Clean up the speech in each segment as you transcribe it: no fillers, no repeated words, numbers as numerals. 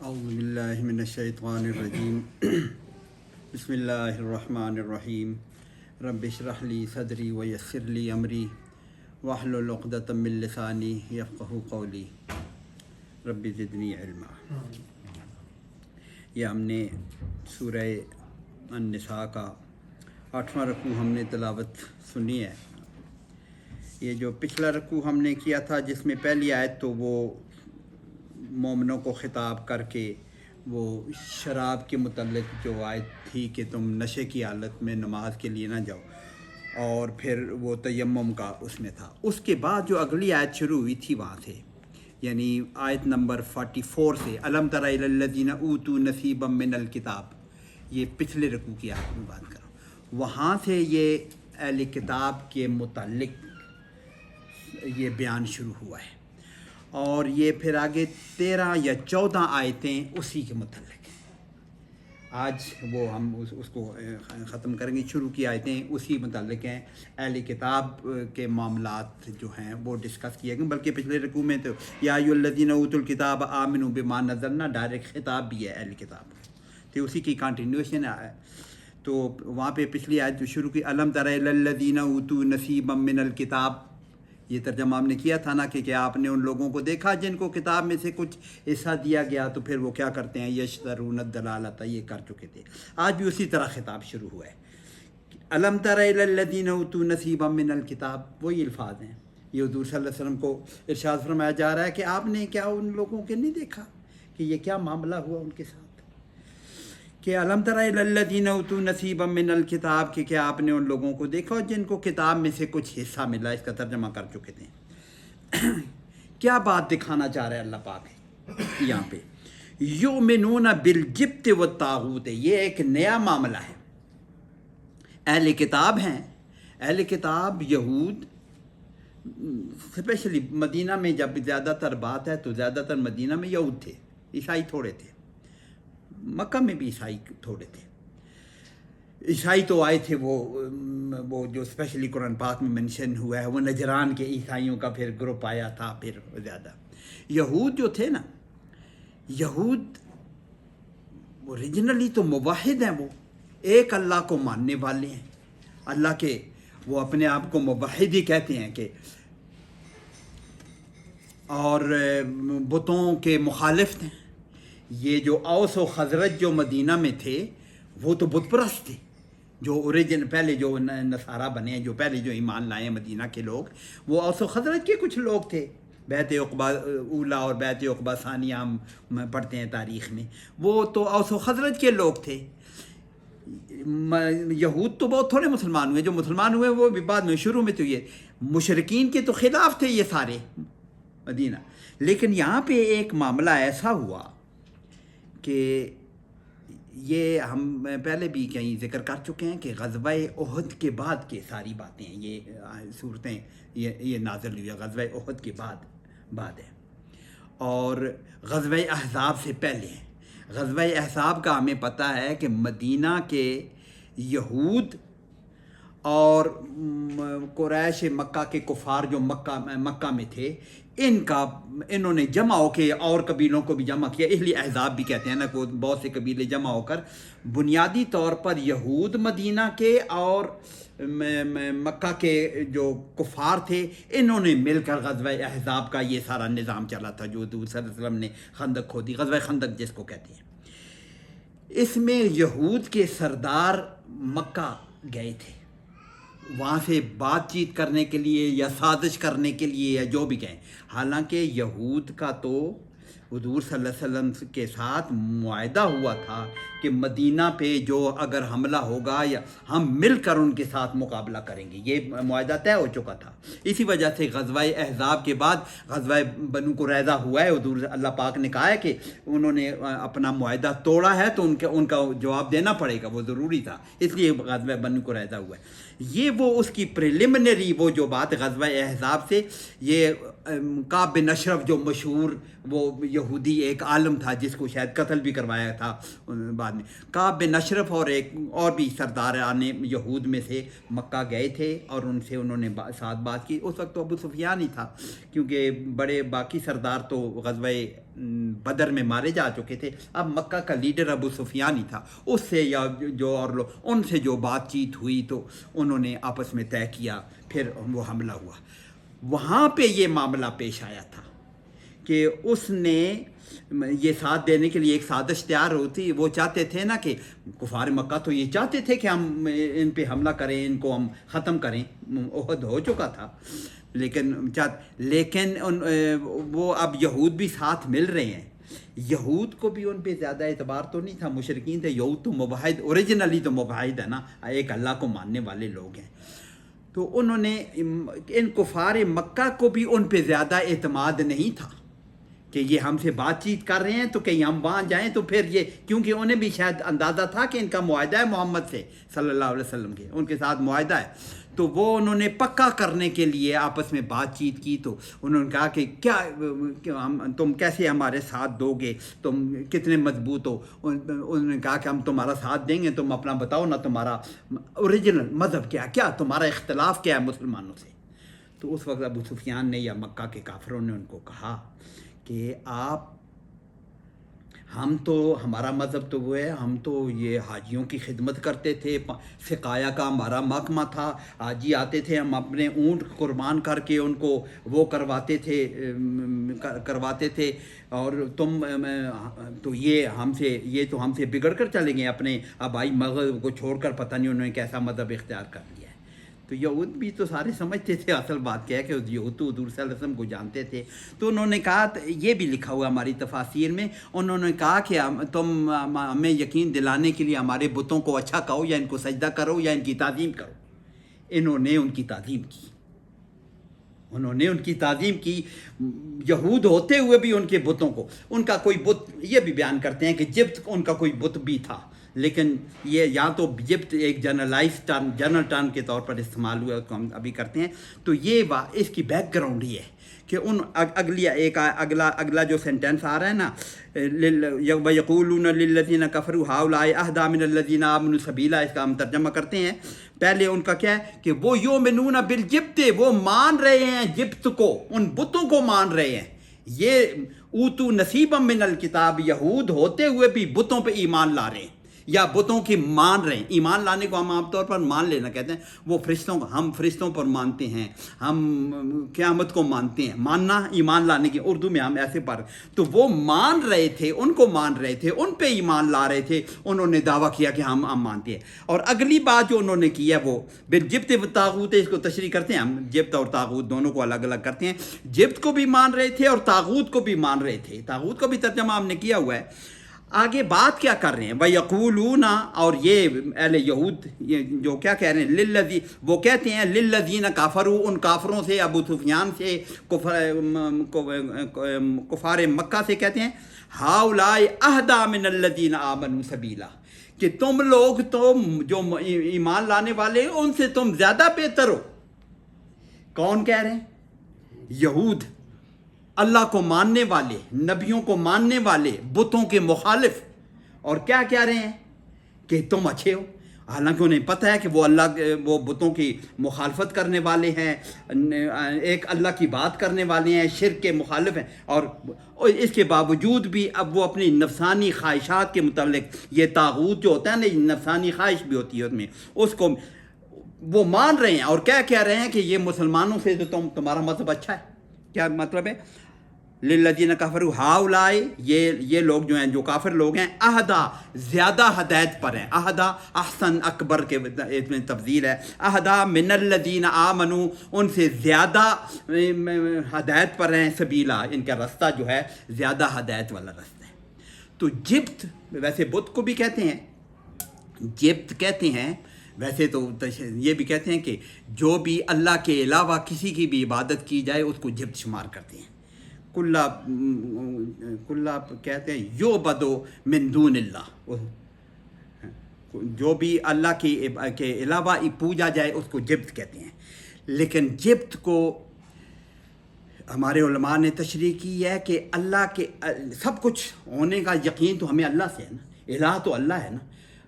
اعوذ باللہ من الشیطان الرجیم بسم اللہ الرحمن الرحیم رب اشرح لی صدری ویسر لی امری واحلل عقدۃ من لسانی یفقہوا قولی رب زدنی علما۔ یہ ہم نے سورہ النساء کا 8واں رکوع ہم نے تلاوت سنی ہے۔ یہ جو پچھلا رکوع ہم نے کیا تھا جس میں پہلی آیت تو وہ مومنوں کو خطاب کر کے وہ شراب کے متعلق جو آیت تھی کہ تم نشے کی حالت میں نماز کے لیے نہ جاؤ، اور پھر وہ تیمم کا اس میں تھا۔ اس کے بعد جو اگلی آیت شروع ہوئی تھی وہاں سے، یعنی آیت نمبر 44 سے الم تر الی الذین اوتوا نصیبا من الکتاب، یہ پچھلے رکوع کی آیت میں بات کر رہا ہوں، وہاں سے یہ اہل کتاب کے متعلق یہ بیان شروع ہوا ہے، اور یہ پھر آگے 13 یا 14 آیتیں اسی کے متعلق ہیں۔ آج وہ ہم اس کو ختم کریں گے۔ شروع کی آیتیں اسی متعلق ہیں، اہل کتاب کے معاملات جو ہیں وہ ڈسکس کیے گئے، بلکہ پچھلے رکوع میں تو یا ایھا الذین اوتوا الکتاب آمنوا بما نزلنا ڈائریکٹ خطاب بھی ہے اہل کتاب کو، تو اسی کی کنٹینیوشن ہے۔ تو وہاں پہ پچھلی آیت جو شروع کی الم تر الی الذین اوتوا نصیبا من الکتاب، یہ ترجمہ ہم نے کیا تھا نا کہ آپ نے ان لوگوں کو دیکھا جن کو کتاب میں سے کچھ حصہ دیا گیا تو پھر وہ کیا کرتے ہیں، یشترون الضلالۃ، یہ کر چکے تھے۔ آج بھی اسی طرح خطاب شروع ہوا ہے۔ الم تر الی الذین اوتوا نصیبا من الکتاب، وہی الفاظ ہیں۔ یہ حضور صلی اللہ علیہ وسلم کو ارشاد فرمایا جا رہا ہے کہ آپ نے کیا ان لوگوں کے نہیں دیکھا کہ یہ کیا معاملہ ہوا ان کے ساتھ، کہ الم تر الی الذین اوتوا نصیبا من الکتاب، کہ کیا آپ نے ان لوگوں کو دیکھا جن کو کتاب میں سے کچھ حصہ ملا۔ اس کا ترجمہ کر چکے تھے۔ کیا بات دکھانا چاہ رہے ہیں اللہ پاک یہاں پہ؟ یؤمنون بالجبت والطاغوت، یہ ایک نیا معاملہ ہے۔ اہل کتاب ہیں، اہل کتاب یہود، اسپیشلی مدینہ میں جب زیادہ تر بات ہے تو زیادہ تر مدینہ میں یہود تھے، عیسائی تھوڑے تھے، مکہ میں بھی عیسائی تھوڑے تھے۔ عیسائی تو آئے تھے وہ جو اسپیشلی قرآن پاک میں منشن ہوا ہے، وہ نجران کے عیسائیوں کا پھر گروپ آیا تھا۔ پھر زیادہ یہود جو تھے نا، یہود اوریجنلی تو موحد ہیں، وہ ایک اللہ کو ماننے والے ہیں، اللہ کے وہ اپنے آپ کو موحد ہی کہتے ہیں کہ، اور بتوں کے مخالف تھے۔ یہ جو اوس و خزرج جو مدینہ میں تھے وہ تو بت پرست تھے، جو اوریجن پہلے جو نصارہ بنے ہیں، جو پہلے جو ایمان لائے ہیں مدینہ کے لوگ، وہ اوس و خزرج کے کچھ لوگ تھے۔ بیعت عقبہ اولا اور بیعت عقبہ ثانیہ ہم پڑھتے ہیں تاریخ میں، وہ تو اوس و خزرج کے لوگ تھے۔ یہود تو بہت تھوڑے مسلمان ہوئے، جو مسلمان ہوئے وہ بھی بعد میں، شروع میں تو یہ مشرکین کے تو خلاف تھے یہ سارے مدینہ۔ لیکن یہاں پہ ایک معاملہ ایسا ہوا کہ یہ ہم پہلے بھی کہیں ذکر کر چکے ہیں کہ غزوہ احد کے بعد کے ساری باتیں ہیں، یہ صورتیں یہ نازل ہوئی ہے غزوہ احد کے بعد ہے، اور غزوہ احزاب سے پہلے ہیں۔ غزوہ احزاب کا ہمیں پتہ ہے کہ مدینہ کے یہود اور قریش مکہ کے کفار جو مکہ میں تھے، انہوں نے جمع ہو کے اور قبیلوں کو بھی جمع کیا، اس لیے احزاب بھی کہتے ہیں نا، کہ بہت سے قبیلے جمع ہو کر بنیادی طور پر یہود مدینہ کے اور مکہ کے جو کفار تھے، انہوں نے مل کر غزوہ احزاب کا یہ سارا نظام چلا تھا جو حضور صلی اللہ علیہ وسلم نے خندق کھودی، غزوہ خندق جس کو کہتے ہیں۔ اس میں یہود کے سردار مکہ گئے تھے، وہاں سے بات چیت کرنے کے لیے یا سازش کرنے کے لیے یا جو بھی گئے۔ حالانکہ یہود کا تو حضور صلی اللہ علیہ وسلم کے ساتھ معاہدہ ہوا تھا کہ مدینہ پہ جو اگر حملہ ہوگا یا ہم مل کر ان کے ساتھ مقابلہ کریں گے، یہ معاہدہ طے ہو چکا تھا۔ اسی وجہ سے غزوہ احزاب کے بعد غزوہ بنو قریظہ ہوا ہے، حضور اللہ پاک نے کہا ہے کہ انہوں نے اپنا معاہدہ توڑا ہے تو ان کا جواب دینا پڑے گا، وہ ضروری تھا، اس لیے غزوہ بنو قریظہ ہوا ہے۔ یہ وہ اس کی پریلیمنری وہ جو بات غزوہ احزاب سے، یہ کعب بن اشرف جو مشہور وہ یہودی ایک عالم تھا جس کو شاید قتل بھی کروایا تھا بعد میں کعب بن اشرف اور ایک اور بھی سرداران یہود میں سے مکہ گئے تھے اور ان سے انہوں نے ساتھ بات کی. اس وقت تو ابو سفیان ہی تھا کیونکہ بڑے باقی سردار تو غزوہ بدر میں مارے جا چکے تھے. اب مکہ کا لیڈر ابو سفیان ہی تھا. اس سے یا جو اور لوگ ان سے جو بات چیت ہوئی تو انہوں نے آپس میں طے کیا, پھر وہ حملہ ہوا. وہاں پہ یہ معاملہ پیش آیا تھا کہ اس نے یہ ساتھ دینے کے لیے ایک سازش تیار ہوتی. وہ چاہتے تھے نا کہ کفار مکہ تو یہ چاہتے تھے کہ ہم ان پہ حملہ کریں, ان کو ہم ختم کریں. احد ہو چکا تھا لیکن وہ اب یہود بھی ساتھ مل رہے ہیں. یہود کو بھی ان پہ زیادہ اعتبار تو نہیں تھا, مشرکین تھے. یہود تو موحد, اوریجنلی تو موحد ہے نا, ایک اللہ کو ماننے والے لوگ ہیں. تو انہوں نے ان کفار مکہ کو بھی ان پہ زیادہ اعتماد نہیں تھا کہ یہ ہم سے بات چیت کر رہے ہیں تو کہیں ہم وہاں جائیں تو پھر یہ, کیونکہ انہیں بھی شاید اندازہ تھا کہ ان کا معاہدہ ہے محمد سے صلی اللہ علیہ وسلم کے, ان کے ساتھ معاہدہ ہے. تو وہ انہوں نے پکا کرنے کے لیے آپس میں بات چیت کی. تو انہوں نے کہا کہ تم کیسے ہمارے ساتھ دو گے, تم کتنے مضبوط ہو. انہوں نے کہا کہ ہم تمہارا ساتھ دیں گے, تم اپنا بتاؤ نا تمہارا اوریجنل مذہب کیا تمہارا اختلاف کیا ہے مسلمانوں سے. تو اس وقت ابو سفیان نے یا مکہ کے کافروں نے ان کو کہا کہ ہم تو, ہمارا مذہب تو وہ ہے, ہم تو یہ حاجیوں کی خدمت کرتے تھے, سقایا کا ہمارا محکمہ تھا. حاجی آتے تھے, ہم اپنے اونٹ قربان کر کے ان کو وہ کرواتے تھے. اور تم تو یہ تو ہم سے بگڑ کر چلے گئے, اپنے آبائی مذہب کو چھوڑ کر. پتہ نہیں انہوں نے کیسا مذہب اختیار کر لیا ہے. تو یہود بھی تو سارے سمجھتے تھے, اصل بات کیا ہے کہ یہود تو حضور صلی اللہ علیہ وسلم کو جانتے تھے. تو انہوں نے کہا, یہ بھی لکھا ہوا ہماری تفاسیر میں, انہوں نے کہا کہ تم ہمیں یقین دلانے کے لیے ہمارے بتوں کو اچھا کہو یا ان کو سجدہ کرو یا ان کی تعظیم کرو. انہوں نے ان کی تعظیم کی. یہود ہوتے ہوئے بھی ان کے بتوں کو, ان کا کوئی بت, یہ بھی بیان کرتے ہیں کہ جبت ان کا کوئی بت بھی تھا, لیکن یہ یا تو جبت ایک جنرل ٹرم کے طور پر استعمال ہوا کو ہم ابھی کرتے ہیں. تو یہ اس کی بیک گراؤنڈ یہ ہے کہ اگلا جو سینٹینس آ رہا ہے نا, وَيَقُولُونَ لِلَّذِينَ كَفَرُوا هَؤُلَاءِ أَهْدَىٰ مِنَ الَّذِينَ آمَنُوا سَبِيلًا, اس کا ہم ترجمہ کرتے ہیں. پہلے ان کا کیا ہے کہ وہ یؤمنون بالجبت, وہ مان رہے ہیں جبت کو, ان بتوں کو مان رہے ہیں. یہ اوتو نصیبا من الکتاب, یہود ہوتے ہوئے بھی بتوں پہ ایمان لا رہے ہیں یا بتوں کی مان رہے ہیں. ایمان لانے کو ہم عام طور پر مان لینا کہتے ہیں. وہ ہم فرشتوں پر مانتے ہیں, ہم قیامت کو مانتے ہیں. ماننا ایمان لانے کی اردو میں ہم ایسے پڑھ. تو وہ مان رہے تھے, ان کو مان رہے تھے, ان پہ ایمان لا رہے تھے. انہوں نے دعویٰ کیا کہ ہم مانتے ہیں. اور اگلی بات جو انہوں نے کی ہے وہ بالجبت و طاغوت, اس کو تشریح کرتے ہیں ہم. جبت اور طاغوت دونوں کو الگ الگ کرتے ہیں. جبت کو بھی مان رہے تھے اور طاغوت کو بھی مان رہے تھے. طاغوت کو بھی ترجمہ ہم نے کیا ہوا ہے. آگے بات کیا کر رہے ہیں, وَيَقُولُونَ, اور یہ اہل یہود جو کیا کہہ رہے ہیں, وہ کہتے ہیں لِلَّذِينَ كَفَرُوا, ان کافروں سے, ابو سفیان سے, کفار مکہ سے کہتے ہیں, هَؤُلَاءِ أَهْدَىٰ مِنَ الَّذِينَ آمَنُوا سَبِيلًا, کہ تم لوگ تو جو ایمان لانے والے ان سے تم زیادہ بہتر ہو. کون کہہ رہے ہیں؟ یہود, اللہ کو ماننے والے, نبیوں کو ماننے والے, بتوں کے مخالف. اور کیا کہہ رہے ہیں کہ تم اچھے ہو, حالانکہ انہیں پتہ ہے کہ وہ بتوں کی مخالفت کرنے والے ہیں, ایک اللہ کی بات کرنے والے ہیں, شرک کے مخالف ہیں. اور اس کے باوجود بھی اب وہ اپنی نفسانی خواہشات کے متعلق, یہ طاغوت جو ہوتا ہے نا, نفسانی خواہش بھی ہوتی ہے اس میں, اس کو وہ مان رہے ہیں. اور کیا کہہ رہے ہیں کہ یہ مسلمانوں سے تو تمہارا مذہب اچھا ہے. کیا مطلب ہے؟ للذین کفروا ہؤلاء, یہ لوگ جو ہیں, جو کافر لوگ ہیں, اہدا, زیادہ ہدایت پر ہیں. اہدا احسن اکبر کے اس میں تفضیل ہے. اہدا من الذین آمنوا, ان سے زیادہ ہدایت پر ہیں. سبیلا, ان کا رستہ جو ہے زیادہ ہدایت والا رستہ ہے. تو جبت, ویسے بت کو بھی کہتے ہیں, جبت کہتے ہیں. ویسے تو یہ بھی کہتے ہیں کہ جو بھی اللہ کے علاوہ کسی کی بھی عبادت کی جائے اس کو جبت شمار کرتے ہیں. کلّا کہتے ہیں یعبدو من دون اللہ, جو بھی اللہ کے علاوہ پوجا جائے اس کو جبت کہتے ہیں. لیکن جبت کو ہمارے علماء نے تشریح کی ہے کہ اللہ کے سب کچھ ہونے کا یقین تو ہمیں اللہ سے ہے نا, الہ تو اللہ ہے نا.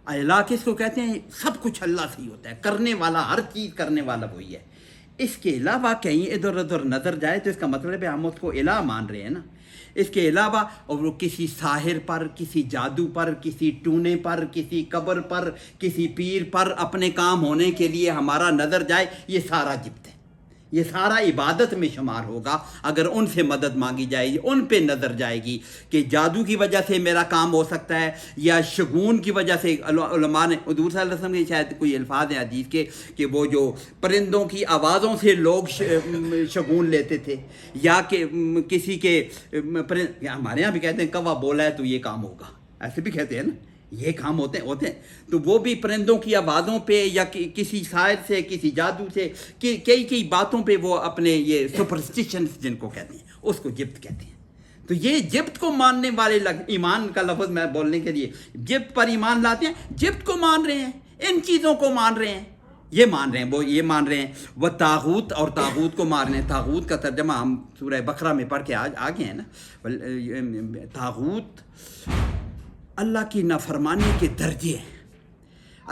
الہ کس کو کہتے ہیں؟ سب کچھ اللہ سے ہی ہوتا ہے، کرنے والا، ہر چیز کرنے والا وہی ہے. اس کے علاوہ کہیں ادھر ادھر نظر جائے تو اس کا مطلب ہے ہم اس کو الہ مان رہے ہیں نا. اس کے علاوہ اور وہ کسی ساحر پر، کسی جادو پر، کسی ٹونے پر، کسی قبر پر، کسی پیر پر اپنے کام ہونے کے لیے ہمارا نظر جائے، یہ سارا جبت ہے. یہ سارا عبادت میں شمار ہوگا. اگر ان سے مدد مانگی جائے گی، ان پہ نظر جائے گی کہ جادو کی وجہ سے میرا کام ہو سکتا ہے، یا شگون کی وجہ سے. علماء نے، حضور صلی اللہ علیہ وسلم کے شاید کوئی الفاظ ہیں حدیث کے کہ وہ جو پرندوں کی آوازوں سے لوگ شگون لیتے تھے، یا کہ کسی کے ہمارے یہاں بھی کہتے ہیں کوا بولا ہے تو یہ کام ہوگا، ایسے بھی کہتے ہیں نا، یہ کام ہوتے ہیں. تو وہ بھی پرندوں کی آوازوں پہ یا کسی شاعر سے، کسی جادو سے، کئی باتوں پہ وہ اپنے یہ سپرسٹیشنز جن کو کہتے ہیں، اس کو جبت کہتے ہیں. تو یہ جبت کو ماننے والے ایمان کا لفظ میں بولنے کے لیے جبت پر ایمان لاتے ہیں، جبت کو مان رہے ہیں، ان چیزوں کو مان رہے ہیں، یہ مان رہے ہیں، وہ یہ مان رہے ہیں. وہ طاغوت، اور طاغوت کو مان رہے ہیں. طاغوت کا ترجمہ ہم سورہ بقرہ میں پڑھ کے آگے ہیں نا. طاغوت اللہ کی نافرمانی کے درجے ہیں.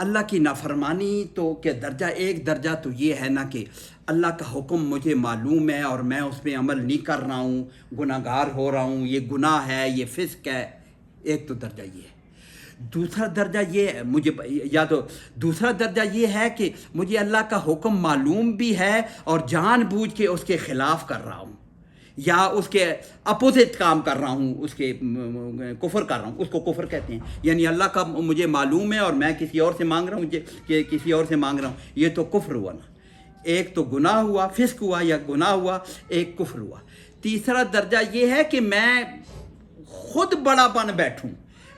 اللہ کی نافرمانی تو کہ درجہ، ایک درجہ تو یہ ہے نا کہ اللہ کا حکم مجھے معلوم ہے اور میں اس پہ عمل نہیں کر رہا ہوں، گناہ گار ہو رہا ہوں، یہ گناہ ہے، یہ فسق ہے. ایک تو درجہ یہ ہے. دوسرا درجہ یہ ہے مجھے، یا تو دوسرا درجہ یہ ہے کہ مجھے اللہ کا حکم معلوم بھی ہے اور جان بوجھ کے اس کے خلاف کر رہا ہوں، یا اس کے اپوزٹ کام کر رہا ہوں، اس کے کفر کر رہا ہوں. اس کو کفر کہتے ہیں. یعنی اللہ کا مجھے معلوم ہے اور میں کسی اور سے مانگ رہا ہوں، کہ کسی اور سے مانگ رہا ہوں. یہ تو کفر ہوا نا. ایک تو گناہ ہوا، فسق ہوا یا گناہ ہوا، ایک کفر ہوا. تیسرا درجہ یہ ہے کہ میں خود بڑا بن بیٹھوں،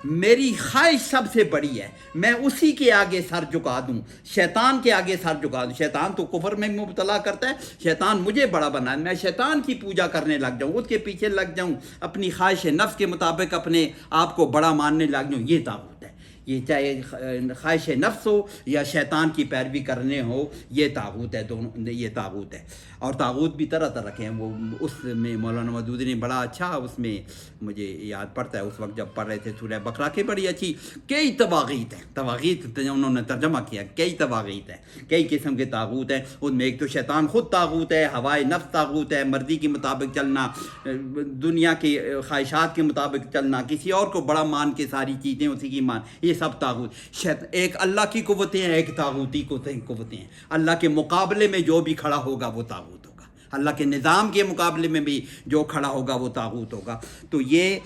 میری خواہش سب سے بڑی ہے، میں اسی کے آگے سر جھکا دوں، شیطان کے آگے سر جھکا دوں. شیطان تو کفر میں مبتلا کرتا ہے، شیطان مجھے بڑا بنا، میں شیطان کی پوجا کرنے لگ جاؤں، اس کے پیچھے لگ جاؤں، اپنی خواہش نفس کے مطابق اپنے آپ کو بڑا ماننے لگ جاؤں. یہ طاغوت ہے. یہ چاہے خواہش نفس ہو یا شیطان کی پیروی کرنے ہو، یہ طاغوت ہے. دونوں یہ طاغوت ہے. اور طاغوت بھی طرح طرح کے ہیں. وہ اس میں مولانا مودودی نے بڑا اچھا، اس میں مجھے یاد پڑتا ہے اس وقت جب پڑھ رہے تھے سورہ بقرہ کی، بڑی اچھی کئی طواغیت ہیں. طواغیت انہوں نے ترجمہ کیا، کئی طواغیت ہیں، کئی قسم کے طاغوت ہیں. ان میں ایک تو شیطان خود طاغوت ہے، ہوائے نفس طاغوت ہے، مرضی کے مطابق چلنا، دنیا کی خواہشات کے مطابق چلنا، کسی اور کو بڑا مان کے ساری چیزیں اسی کی مان، یہ سب طاغوت. ایک اللہ کی قوتیں ہیں، ایک طاغوتی قوتیں ہیں. اللہ کے مقابلے میں جو بھی کھڑا ہوگا وہ طاغوت ہوگا. اللہ کے نظام کے مقابلے میں بھی جو کھڑا ہوگا وہ طاغوت ہوگا. تو یہ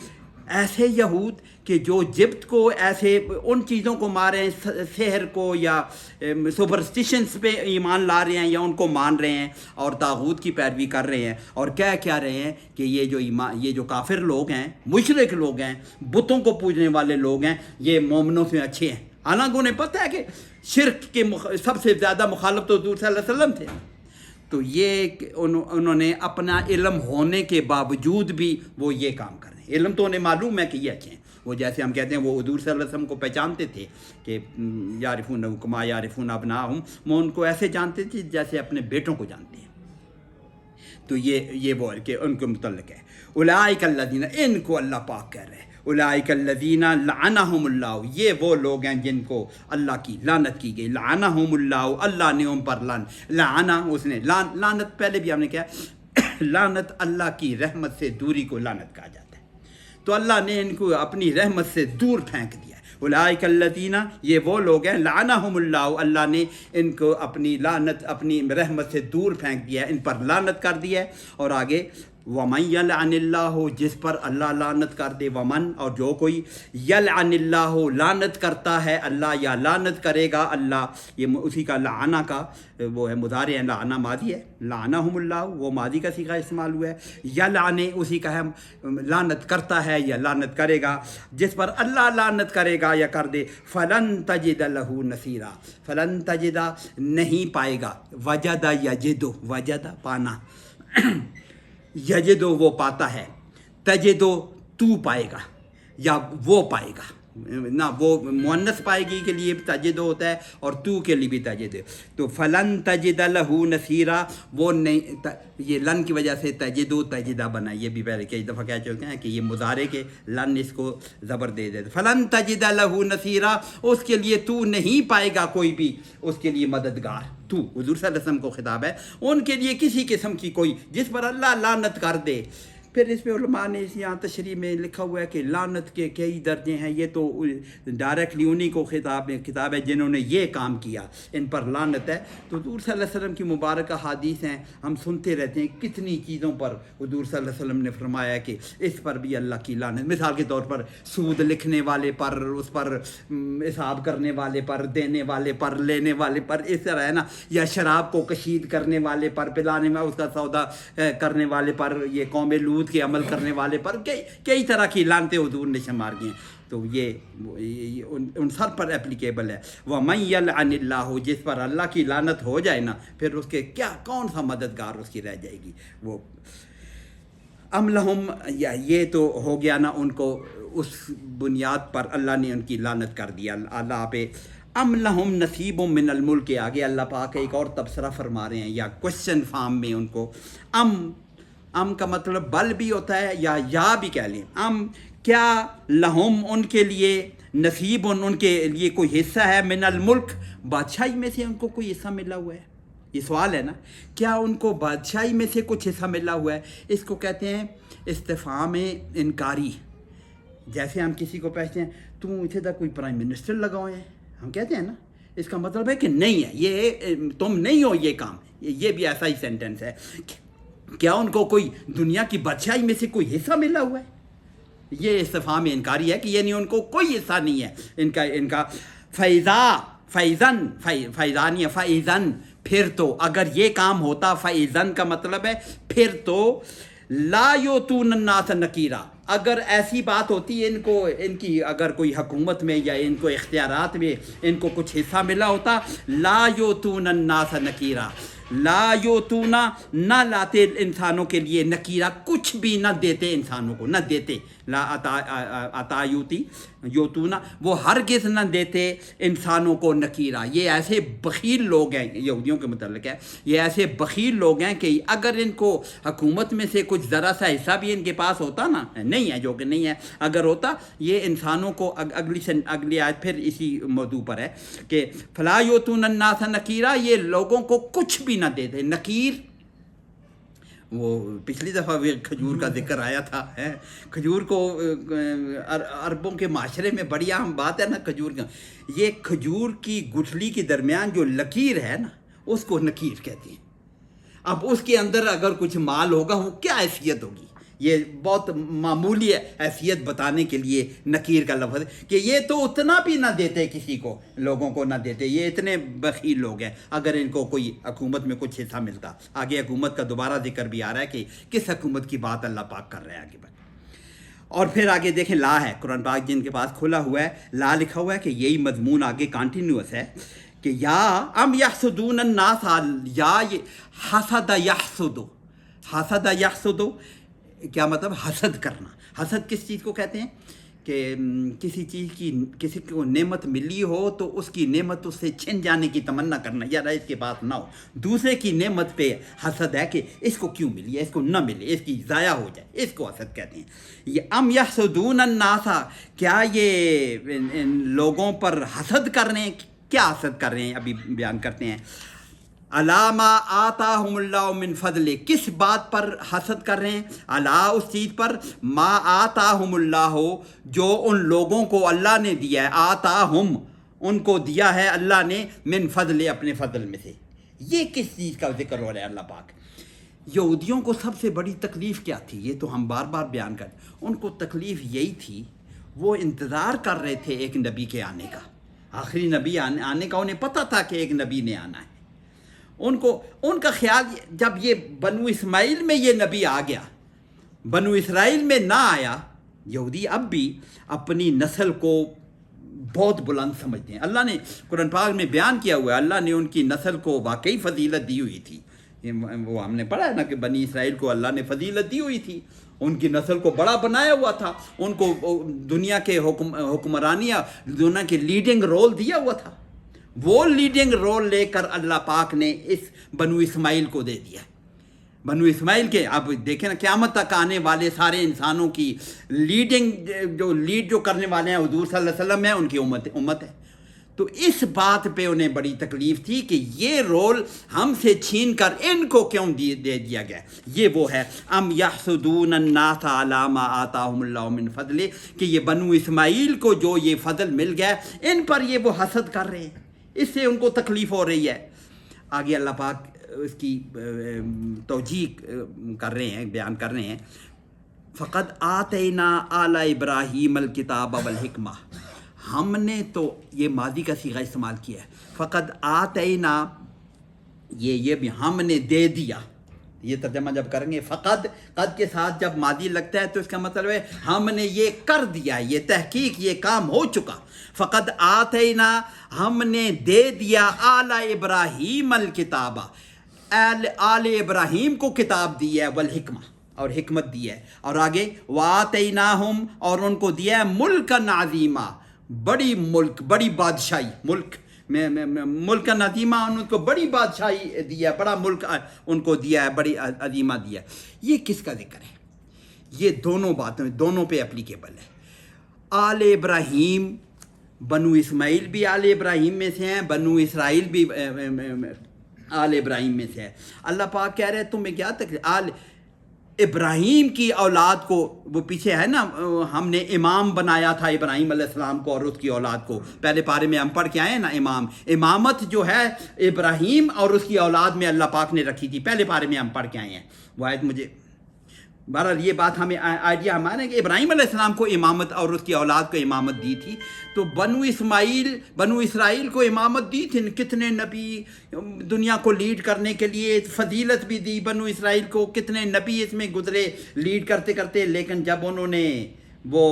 ایسے یہود کہ جو جبت کو، ایسے ان چیزوں کو مارے ہیں، سحر کو یا سپرسٹیشنز پہ ایمان لا رہے ہیں یا ان کو مان رہے ہیں اور طاغوت کی پیروی کر رہے ہیں. اور کیا رہے ہیں کہ یہ جو کافر لوگ ہیں، مشرک لوگ ہیں، بتوں کو پوجنے والے لوگ ہیں، یہ مومنوں سے اچھے ہیں. حالانکہ انہیں پتہ ہے کہ شرک کے سب سے زیادہ مخالف تو حضور صلی اللہ علیہ وسلم تھے. تو یہ انہوں نے اپنا علم ہونے کے باوجود بھی وہ یہ کام کر رہے ہیں. علم تو انہیں معلوم ہے کہ یہ اچھے ہیں. وہ جیسے ہم کہتے ہیں وہ حضور صلی اللہ علیہ وسلم کو پہچانتے تھے کہ یعرفون کما یعرفون ابناءہم، وہ ان کو ایسے جانتے تھے جیسے اپنے بیٹوں کو جانتے ہیں. تو یہ وہ کہ ان کے متعلق ہے. اولئک الذین، ان کو اللہ پاک کہہ رہے ہیں، اولئک الذین لعنہم اللہ، یہ وہ لوگ ہیں جن کو اللہ کی لعنت کی گئی. لعنہم اللہ، اللہ نے ان پر لعنہ، اس نے لعنت پہلے بھی ہم نے کہا لعنت اللہ کی رحمت سے دوری کو لعنت کہا جاتا ہے. تو اللہ نے ان کو اپنی رحمت سے دور پھینک دیا. اولئک الذین، یہ وہ لوگ ہیں لعنہم اللہ، اللہ نے ان کو اپنی لعنت، اپنی رحمت سے دور پھینک دیا، ان پر لعنت کر دیا ہے. اور آگے ومن یلعن اللہ، جس پر اللہ لعنت کر دے، ومن، اور جو کوئی یلعن اللہ لعنت کرتا ہے اللہ یا لعنت کرے گا اللہ، یہ اسی کا لعنہ کا وہ ہے مضارع ہے، لعنہ ماضی ہے، لعنہم اللہ وہ ماضی کا صیغہ استعمال ہوا ہے. یلعن اسی کا ہے لعنت کرتا ہے یا لعنت کرے گا، جس پر اللہ لعنت کرے گا یا کر دے. فلن تجد لہ نصیرا، فلن تجد نہیں پائے گا، وجد یجد، وجد پانا، یجدو وہ پاتا ہے، تجدو تو پائے گا یا وہ پائے گا، نہ وہ مؤنث پائیگی کے لیے تجد ہوتا ہے اور تو کے لیے بھی تجد ہے. تو فلن تجد لہ نصیرا، وہ نہیں، یہ لن کی وجہ سے تجد و تجدہ بنا. یہ بھی پہلے کئی دفعہ کہہ چکے ہیں کہ یہ مضارع کے لن اس کو زبر دے دیتے. فلن تجد لہ نصیرا، اس کے لیے تو نہیں پائے گا کوئی بھی اس کے لیے مددگار. تو حضور صلی اللہ علیہ وسلم کو خطاب ہے، ان کے لیے کسی قسم کی کوئی جس پر اللہ لعنت کر دے. پھر اس پہ علماء نے یہاں تشریح میں لکھا ہوا ہے کہ لعنت کے کئی درجے ہیں. یہ تو ڈائریکٹلی انہی کو خطاب ہے جنہوں نے یہ کام کیا، ان پر لعنت ہے. تو حضور صلی اللہ علیہ وسلم کی مبارکہ حدیث ہیں، ہم سنتے رہتے ہیں کتنی چیزوں پر حضور صلی اللہ علیہ وسلم نے فرمایا کہ اس پر بھی اللہ کی لعنت. مثال کے طور پر سود لکھنے والے پر، اس پر حساب کرنے والے پر، دینے والے پر، لینے والے پر، اس طرح ہے نا. یا شراب کو کشید کرنے والے پر، پلانے میں اس کا سودا کرنے والے پر، یہ قوم لوط کے عمل کرنے والے پر کئی طرح کی لعنتیں حضور نے شمار کی ہیں. تو یہ ان سب پر اپلیکیبل ہے. وَمَن يَلْعَنِ اللَّهُ، جس پر اللہ کی لعنت ہو جائے نا، پھر اس کے کون سا مددگار اس کی رہ جائے گی. وہ ام لہم، یا یہ تو ہو گیا نا ان کو اس بنیاد پر اللہ نے ان کی لعنت کر دیا اللہ پہ. ام لہم نصیب من الملک، کے آگے اللہ پاک ایک اور تبصرہ فرما رہے ہیں یا کوشچن فارم میں ان کو. ام کا مطلب بل بھی ہوتا ہے یا بھی کہہ لیں. کیا لہم ان کے لیے نصیب ان کے لیے کوئی حصہ ہے من الملک، بادشاہی میں سے ان کو کوئی حصہ ملا ہوا ہے. یہ سوال ہے نا، کیا ان کو بادشاہی میں سے کچھ حصہ ملا ہوا ہے. اس کو کہتے ہیں استفہام انکاری. جیسے ہم کسی کو پوچھتے ہیں تم اتنے تک کوئی پرائم منسٹر لگا ہوئے ہیں، ہم کہتے ہیں نا، اس کا مطلب ہے کہ نہیں ہے، یہ تم نہیں ہو یہ کام. یہ بھی ایسا ہی سینٹنس ہے. کیا ان کو کوئی دنیا کی بادشاہی میں سے کوئی حصہ ملا ہوا ہے. یہ استفہام انکاری ہے کہ یہ نہیں، ان کو کوئی حصہ نہیں ہے ان کا. فیضن، پھر تو اگر یہ کام ہوتا، فیضن کا مطلب ہے پھر تو، لا یؤتون الناس نکیرا، اگر ایسی بات ہوتی ہے ان کی اگر کوئی حکومت میں یا ان کو اختیارات میں ان کو کچھ حصہ ملا ہوتا، لا یؤتون الناس نکیرا، لا یؤتونا، نہ لاتے انسانوں کے لیے، نکیرا کچھ بھی نہ دیتے انسانوں کو، نہ دیتے. لا عطا یوتونا، وہ ہرگز نہ دیتے انسانوں کو نکیرا. یہ ایسے بخیل لوگ ہیں، یہودیوں کے متعلق ہے، یہ ایسے بخیل لوگ ہیں کہ اگر ان کو حکومت میں سے کچھ ذرا سا حصہ بھی ان کے پاس ہوتا نا، نہیں ہے جو کہ نہیں ہے، اگر ہوتا، یہ انسانوں کو اگلی آیت پھر اسی موضوع پر ہے کہ فلا یؤتون الناس نکیرا، یہ لوگوں کو کچھ بھی نہ دیتے. نکیر، وہ پچھلی دفعہ بھی کھجور کا ذکر آیا تھا. کھجور کو عربوں کے معاشرے میں بڑی اہم بات ہے نا کھجور کا. یہ کھجور کی گٹھلی کے درمیان جو لکیر ہے نا، اس کو نکیر کہتے ہیں. اب اس کے اندر اگر کچھ مال ہوگا، وہ کیا حیثیت ہوگی. یہ بہت معمولی حیثیت بتانے کے لیے نکیر کا لفظ ہے کہ یہ تو اتنا بھی نہ دیتے، کسی کو، لوگوں کو نہ دیتے. یہ اتنے بخیل لوگ ہیں اگر ان کو کوئی حکومت میں کچھ حصہ ملتا. آگے حکومت کا دوبارہ ذکر بھی آ رہا ہے کہ کس حکومت کی بات اللہ پاک کر رہے ہیں آگے. اور پھر آگے دیکھیں لا ہے، قرآن پاک جن کے پاس کھلا ہوا ہے لا لکھا ہوا ہے کہ یہی مضمون آگے کنٹینیوس ہے کہ یا ام یحسدون الناس، یا حسد یحسد، حسد یحسد کیا مطلب؟ حسد کرنا. حسد کس چیز کو کہتے ہیں؟ کہ کسی چیز کی، کسی کو نعمت ملی ہو تو اس کی نعمت اس سے چھن جانے کی تمنا کرنا، یا اس کے پاس نہ ہو. دوسرے کی نعمت پہ حسد ہے کہ اس کو کیوں ملی ہے، اس کو نہ ملے، اس کی ضائع ہو جائے، اس کو حسد کہتے ہیں. یہ ام یحسدون الناس، کیا یہ ان لوگوں پر حسد کر رہے ہیں؟ کیا حسد کر رہے ہیں؟ ابھی بیان کرتے ہیں. علامہ آتاہم اللہ من فضل، کس بات پر حسد کر رہے ہیں؟ علا، اس چیز پر، ما آتاہم اللہ، جو ان لوگوں کو اللہ نے دیا ہے، آتاہم، ان کو دیا ہے اللہ نے، من فضل، اپنے فضل میں سے. یہ کس چیز کا ذکر ہو رہا ہے اللہ پاک؟ یہودیوں کو سب سے بڑی تکلیف کیا تھی؟ یہ تو ہم بار بار بیان کرتے. ان کو تکلیف یہی تھی، وہ انتظار کر رہے تھے ایک نبی کے آنے کا، آخری نبی آنے کا. انہیں پتہ تھا کہ ایک نبی نے آنا ہے. ان کا خیال، جب یہ بنو اسماعیل میں یہ نبی آ گیا، بنو اسرائیل میں نہ آیا. یہودی اب بھی اپنی نسل کو بہت بلند سمجھتے ہیں. اللہ نے قرآن پاک میں بیان کیا ہوا ہے، اللہ نے ان کی نسل کو واقعی فضیلت دی ہوئی تھی. وہ ہم نے پڑھا ہے نا کہ بنی اسرائیل کو اللہ نے فضیلت دی ہوئی تھی. ان کی نسل کو بڑا بنایا ہوا تھا، ان کو دنیا کے حکمرانیہ دنیا کے لیڈنگ رول دیا ہوا تھا، وہ لیڈنگ رول لے کر اللہ پاک نے اس بنو اسماعیل کو دے دیا۔ بنو اسماعیل کے اب دیکھیں نا، قیامت تک آنے والے سارے انسانوں کی لیڈنگ جو کرنے والے ہیں حضور صلی اللہ علیہ وسلم ہیں، ان کی امت ہے۔ تو اس بات پہ انہیں بڑی تکلیف تھی کہ یہ رول ہم سے چھین کر ان کو کیوں دے دیا گیا۔ یہ وہ ہے ام یحسدون الناس علی ما آتاہم اللہ من فضل، کہ یہ بنو اسماعیل کو جو یہ فضل مل گیا ان پر یہ وہ حسد کر رہے ہیں، اس سے ان کو تکلیف ہو رہی ہے۔ آگے اللہ پاک اس کی توجیہ کر رہے ہیں، بیان کر رہے ہیں، فقد آتینا آل ابراہیم الکتاب والحکمہ، ہم نے تو یہ ماضی کا صیغہ استعمال کیا ہے، فقد آتینا، یہ بھی ہم نے دے دیا، یہ ترجمہ جب کریں گے فقد قد کے ساتھ جب ماضی لگتا ہے تو اس کا مطلب ہے ہم نے یہ کر دیا، یہ تحقیق، یہ کام ہو چکا۔ فقد آتینا، ہم نے دے دیا آل ابراہیم الکتابہ، آل ابراہیم کو کتاب دی ہے، والحکمہ، اور حکمت دی ہے، اور آگے وآتیناہم، اور ان کو دیا ہے ملکن عظیمہ، بڑی ملک، بڑی بادشاہی، ملک عظیمہ، ان کو بڑی بادشاہی دیا ہے، بڑا ملک ان کو دیا ہے، بڑی عظیمہ دیا ہے۔ یہ کس کا ذکر ہے؟ یہ دونوں باتیں دونوں پہ اپلیکیبل ہے۔ آل ابراہیم، بنو اسماعیل بھی آل ابراہیم میں سے ہیں، بنو اسرائیل بھی آل ابراہیم میں سے ہے۔ اللہ پاک کہہ رہے تمہیں کیا تکلیف، آل ابراہیم کی اولاد کو، وہ پیچھے ہے نا، ہم نے امام بنایا تھا ابراہیم علیہ السلام کو اور اس کی اولاد کو، پہلے پارے میں ہم پڑھ کے آئے ہیں نا، امامت جو ہے ابراہیم اور اس کی اولاد میں اللہ پاک نے رکھی تھی، پہلے پارے میں ہم پڑھ کے آئے ہیں وہ آیت۔ مجھے بہرحال یہ بات ہمیں آئیڈیا ہمارا ہے کہ ابراہیم علیہ السلام کو امامت اور اس کی اولاد کو امامت دی تھی، تو بنو اسرائیل کو امامت دی تھی، کتنے نبی دنیا کو لیڈ کرنے کے لیے فضیلت بھی دی بنو اسرائیل کو، کتنے نبی اس میں گزرے لیڈ کرتے کرتے، لیکن جب انہوں نے وہ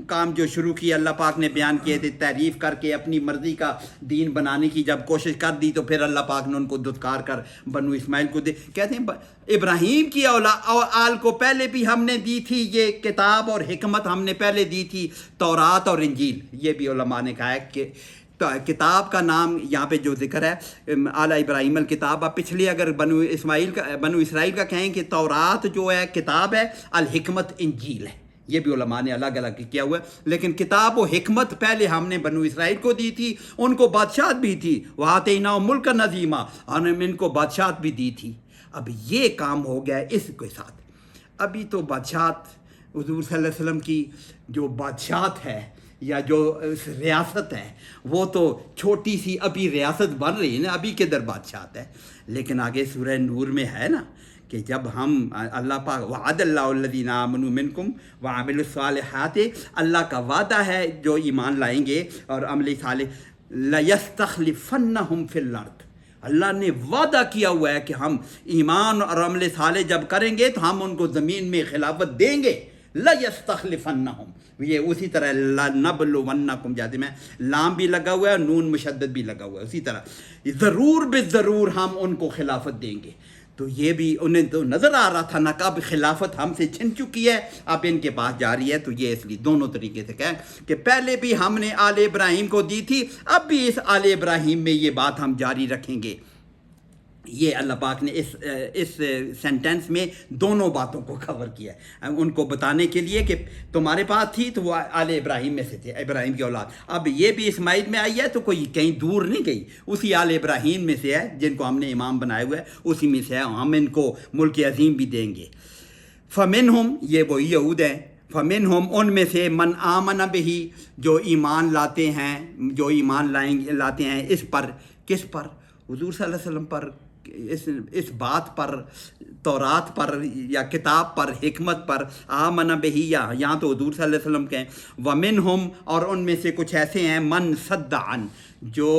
کام جو شروع کی اللہ پاک نے بیان کیے تھے، تعریف کر کے اپنی مرضی کا دین بنانے کی جب کوشش کر دی، تو پھر اللہ پاک نے ان کو دھتکار کر بنو اسماعیل کو دے، کہتے ہیں ابراہیم کی آل کو پہلے بھی ہم نے دی تھی یہ کتاب اور حکمت، ہم نے پہلے دی تھی تورات اور انجیل۔ یہ بھی علماء نے کہا ہے کہ کتاب کا نام یہاں پہ جو ذکر ہے اعلیٰ ابراہیم الکتاب، آپ پچھلے اگر بنو اسرائیل کا کہیں کہ تورات جو ہے کتاب ہے، الحکمت انجیل ہے، یہ بھی علماء نے الگ الگ کیا ہوا ہے، لیکن کتاب و حکمت پہلے ہم نے بنو اسرائیل کو دی تھی، ان کو بادشاہت بھی تھی، وَآتَيْنَاهُمْ مُلْكًا عَظِيمًا، ہم نے ان کو بادشاہت بھی دی تھی۔ اب یہ کام ہو گیا اس کے ساتھ، ابھی تو بادشاہت حضور صلی اللہ علیہ وسلم کی جو بادشاہت ہے یا جو ریاست ہے وہ تو چھوٹی سی ابھی ریاست بن رہی ہے نا، ابھی کدھر بادشاہت ہے، لیکن آگے سورہ نور میں ہے نا کہ جب ہم اللہ پاک وعد اللہ الذین آمنوا منکم وعملوا الصالحات، اللہ کا وعدہ ہے جو ایمان لائیں گے اور عمل صالح، لَيَسْتَخْلِفَنَّهُمْ فِي الْأَرْضِ، اللہ نے وعدہ کیا ہوا ہے کہ ہم ایمان اور عمل صالح جب کریں گے تو ہم ان کو زمین میں خلافت دیں گے، لَيَسْتَخْلِفَنَّهُمْ، یہ اسی طرح لَنَبْلُوَنَّكُمْ، جاتے میں لام بھی لگا ہوا ہے، نون مشدد بھی لگا ہوا ہے، اسی طرح ضرور بالضرور ہم ان کو خلافت دیں گے۔ تو یہ بھی انہیں تو نظر آ رہا تھا نا کہ اب خلافت ہم سے چھن چکی ہے، اب ان کے پاس جا رہی ہے، تو یہ اس لیے دونوں طریقے سے کہیں کہ پہلے بھی ہم نے آل ابراہیم کو دی تھی، اب بھی اس آل ابراہیم میں یہ بات ہم جاری رکھیں گے۔ یہ اللہ پاک نے اس سینٹنس میں دونوں باتوں کو کور کیا ہے، ان کو بتانے کے لیے کہ تمہارے پاس تھی تو وہ آل ابراہیم میں سے تھے، ابراہیم کی اولاد، اب یہ بھی اسماعیل میں آئی ہے تو کوئی کہیں دور نہیں گئی، اسی آل ابراہیم میں سے ہے جن کو ہم نے امام بنائے ہوئے، اسی میں سے ہے، ہم ان کو ملک عظیم بھی دیں گے۔ فمنہم، یہ وہی یہود ہیں، فمنہم، ان میں سے من آمن بہی، جو ایمان لاتے ہیں، جو ایمان لاتے ہیں اس پر، کس پر؟ حضور صلی اللہ علیہ وسلم پر، اس بات پر، تورات پر یا کتاب پر، حکمت پر، آمن بہی، یا یہاں تو حضور صلی اللہ علیہ وسلم کہیں، ومنہم، اور ان میں سے کچھ ایسے ہیں، من صد عن، جو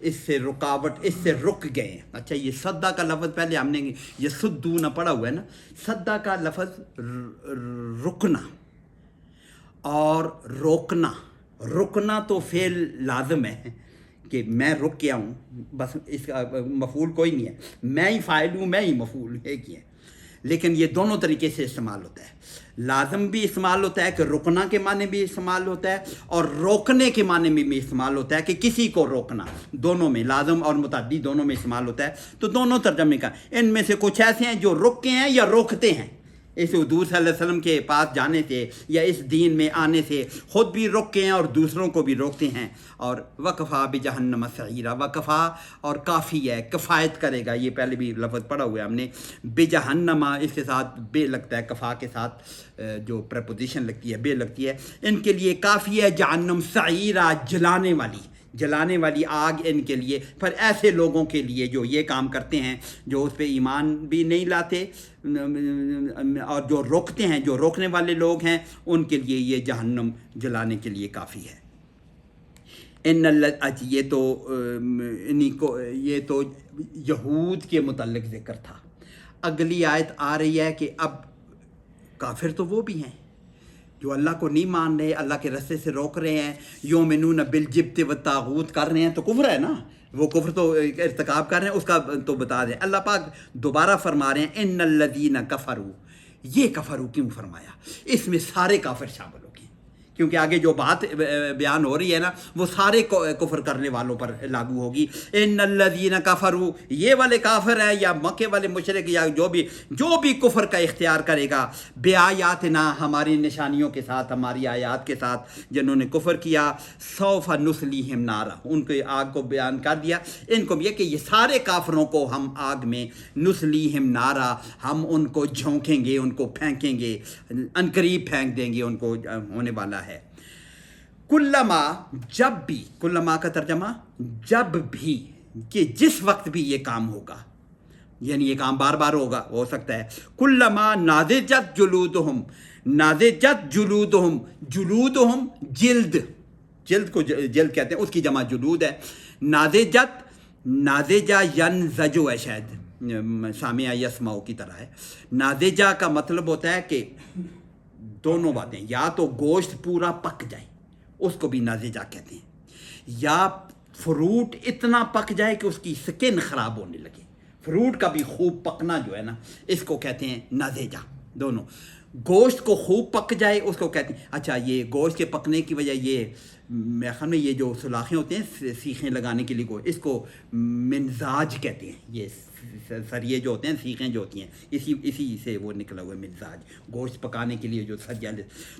اس سے رکاوٹ، اس سے رک گئے ہیں۔ اچھا، یہ صدہ کا لفظ پہلے ہم نے یہ سدو نہ پڑھا ہوا ہے نا، صدہ کا لفظ رکنا اور روکنا، رکنا تو فعل لازم ہے کہ میں رک گیا ہوں، بس اس کا مفعول کوئی نہیں ہے، میں ہی فاعل ہوں، میں ہی مفعول ایک ہی ہے، لیکن یہ دونوں طریقے سے استعمال ہوتا ہے. لازم بھی استعمال ہوتا ہے کہ رکنا کے معنی بھی استعمال ہوتا ہے, اور روکنے کے معنی میں بھی استعمال ہوتا ہے کہ کسی کو روکنا. دونوں میں لازم اور متعدی دونوں میں استعمال ہوتا ہے. تو دونوں ترجمے کا, ان میں سے کچھ ایسے ہیں جو رکے ہیں یا روکتے ہیں. اس حضور صلی اللہ علیہ وسلم کے پاس جانے سے یا اس دین میں آنے سے خود بھی روکے ہیں اور دوسروں کو بھی روکتے ہیں. اور وکفا بجہنم سعیرا, وکفا اور کافی ہے, کفایت کرے گا. یہ پہلے بھی لفظ پڑھا ہوا ہے ہم نے. بجہنم اس کے ساتھ بے لگتا ہے, کفا کے ساتھ جو پریپوزیشن لگتی ہے بے لگتی ہے. ان کے لیے کافی ہے جہنم سعیرا, جلانے والی آگ ان کے لیے. پر ایسے لوگوں کے لیے جو یہ کام کرتے ہیں, جو اس پہ ایمان بھی نہیں لاتے اور جو روکتے ہیں, جو روکنے والے لوگ ہیں, ان کے لیے یہ جہنم جلانے کے لیے کافی ہے. یہ تو یہود کے متعلق ذکر تھا. اگلی آیت آ رہی ہے کہ اب کافر تو وہ بھی ہیں جو اللہ کو نہیں مان رہے, اللہ کے رستے سے روک رہے ہیں, یؤمنون بالجبت والطاغوت کر رہے ہیں. تو کفر ہے نا, وہ کفر تو ارتکاب کر رہے ہیں, اس کا تو بتا دیں. اللہ پاک دوبارہ فرما رہے ہیں ان الذین کفروا. یہ کفروا کیوں فرمایا؟ اس میں سارے کافر شامل ہو گئے, کیونکہ آگے جو بات بیان ہو رہی ہے نا وہ سارے کفر کرنے والوں پر لاگو ہوگی. ان الذین کفروا, یہ والے کافر ہیں یا مکے والے مشرک یا جو بھی کفر کا اختیار کرے گا, بآیاتنا, ہماری نشانیوں کے ساتھ, ہماری آیات کے ساتھ, جنہوں نے کفر کیا, سوف نصلیہم نارا, ان کو آگ کو بیان کر دیا. ان کو یہ کہ یہ سارے کافروں کو ہم آگ میں, نصلیہم نارا, ہم ان کو جھونکیں گے, ان کو پھینکیں گے, عنقریب پھینک دیں گے, ان کو ہونے والا ہے. کلما, جب بھی, کلما کا ترجمہ جب بھی, کہ جس وقت بھی یہ کام ہوگا, یعنی یہ کام بار بار ہوگا, ہو سکتا ہے. کلما ناضجت جلودہم, ناضجت جلودہم, جلودہم جلد کو جلد کہتے ہیں, اس کی جمع جلود ہے. ناضجت, ناضجہ ینزجو ہے, شاید سامع یسمعو کی طرح ہے. ناضجہ کا مطلب ہوتا ہے کہ دونوں باتیں, یا تو گوشت پورا پک جائے, اس کو بھی ناضجہ کہتے ہیں, یا فروٹ اتنا پک جائے کہ اس کی سکن خراب ہونے لگے. فروٹ کا بھی خوب پکنا جو ہے نا, اس کو کہتے ہیں ناضجہ. دونوں, گوشت کو خوب پک جائے اس کو کہتے ہیں. اچھا, یہ گوشت کے پکنے کی وجہ, یہ میرے خیال میں یہ جو سلاخیں ہوتے ہیں سیخیں لگانے کے لیے, اس کو منزاج کہتے ہیں. یہ سریے جو ہوتے ہیں, سیخیں جو ہوتی ہیں, اسی سے وہ نکلا ہوا ہے منزاج, گوشت پکانے کے لیے جو سریا.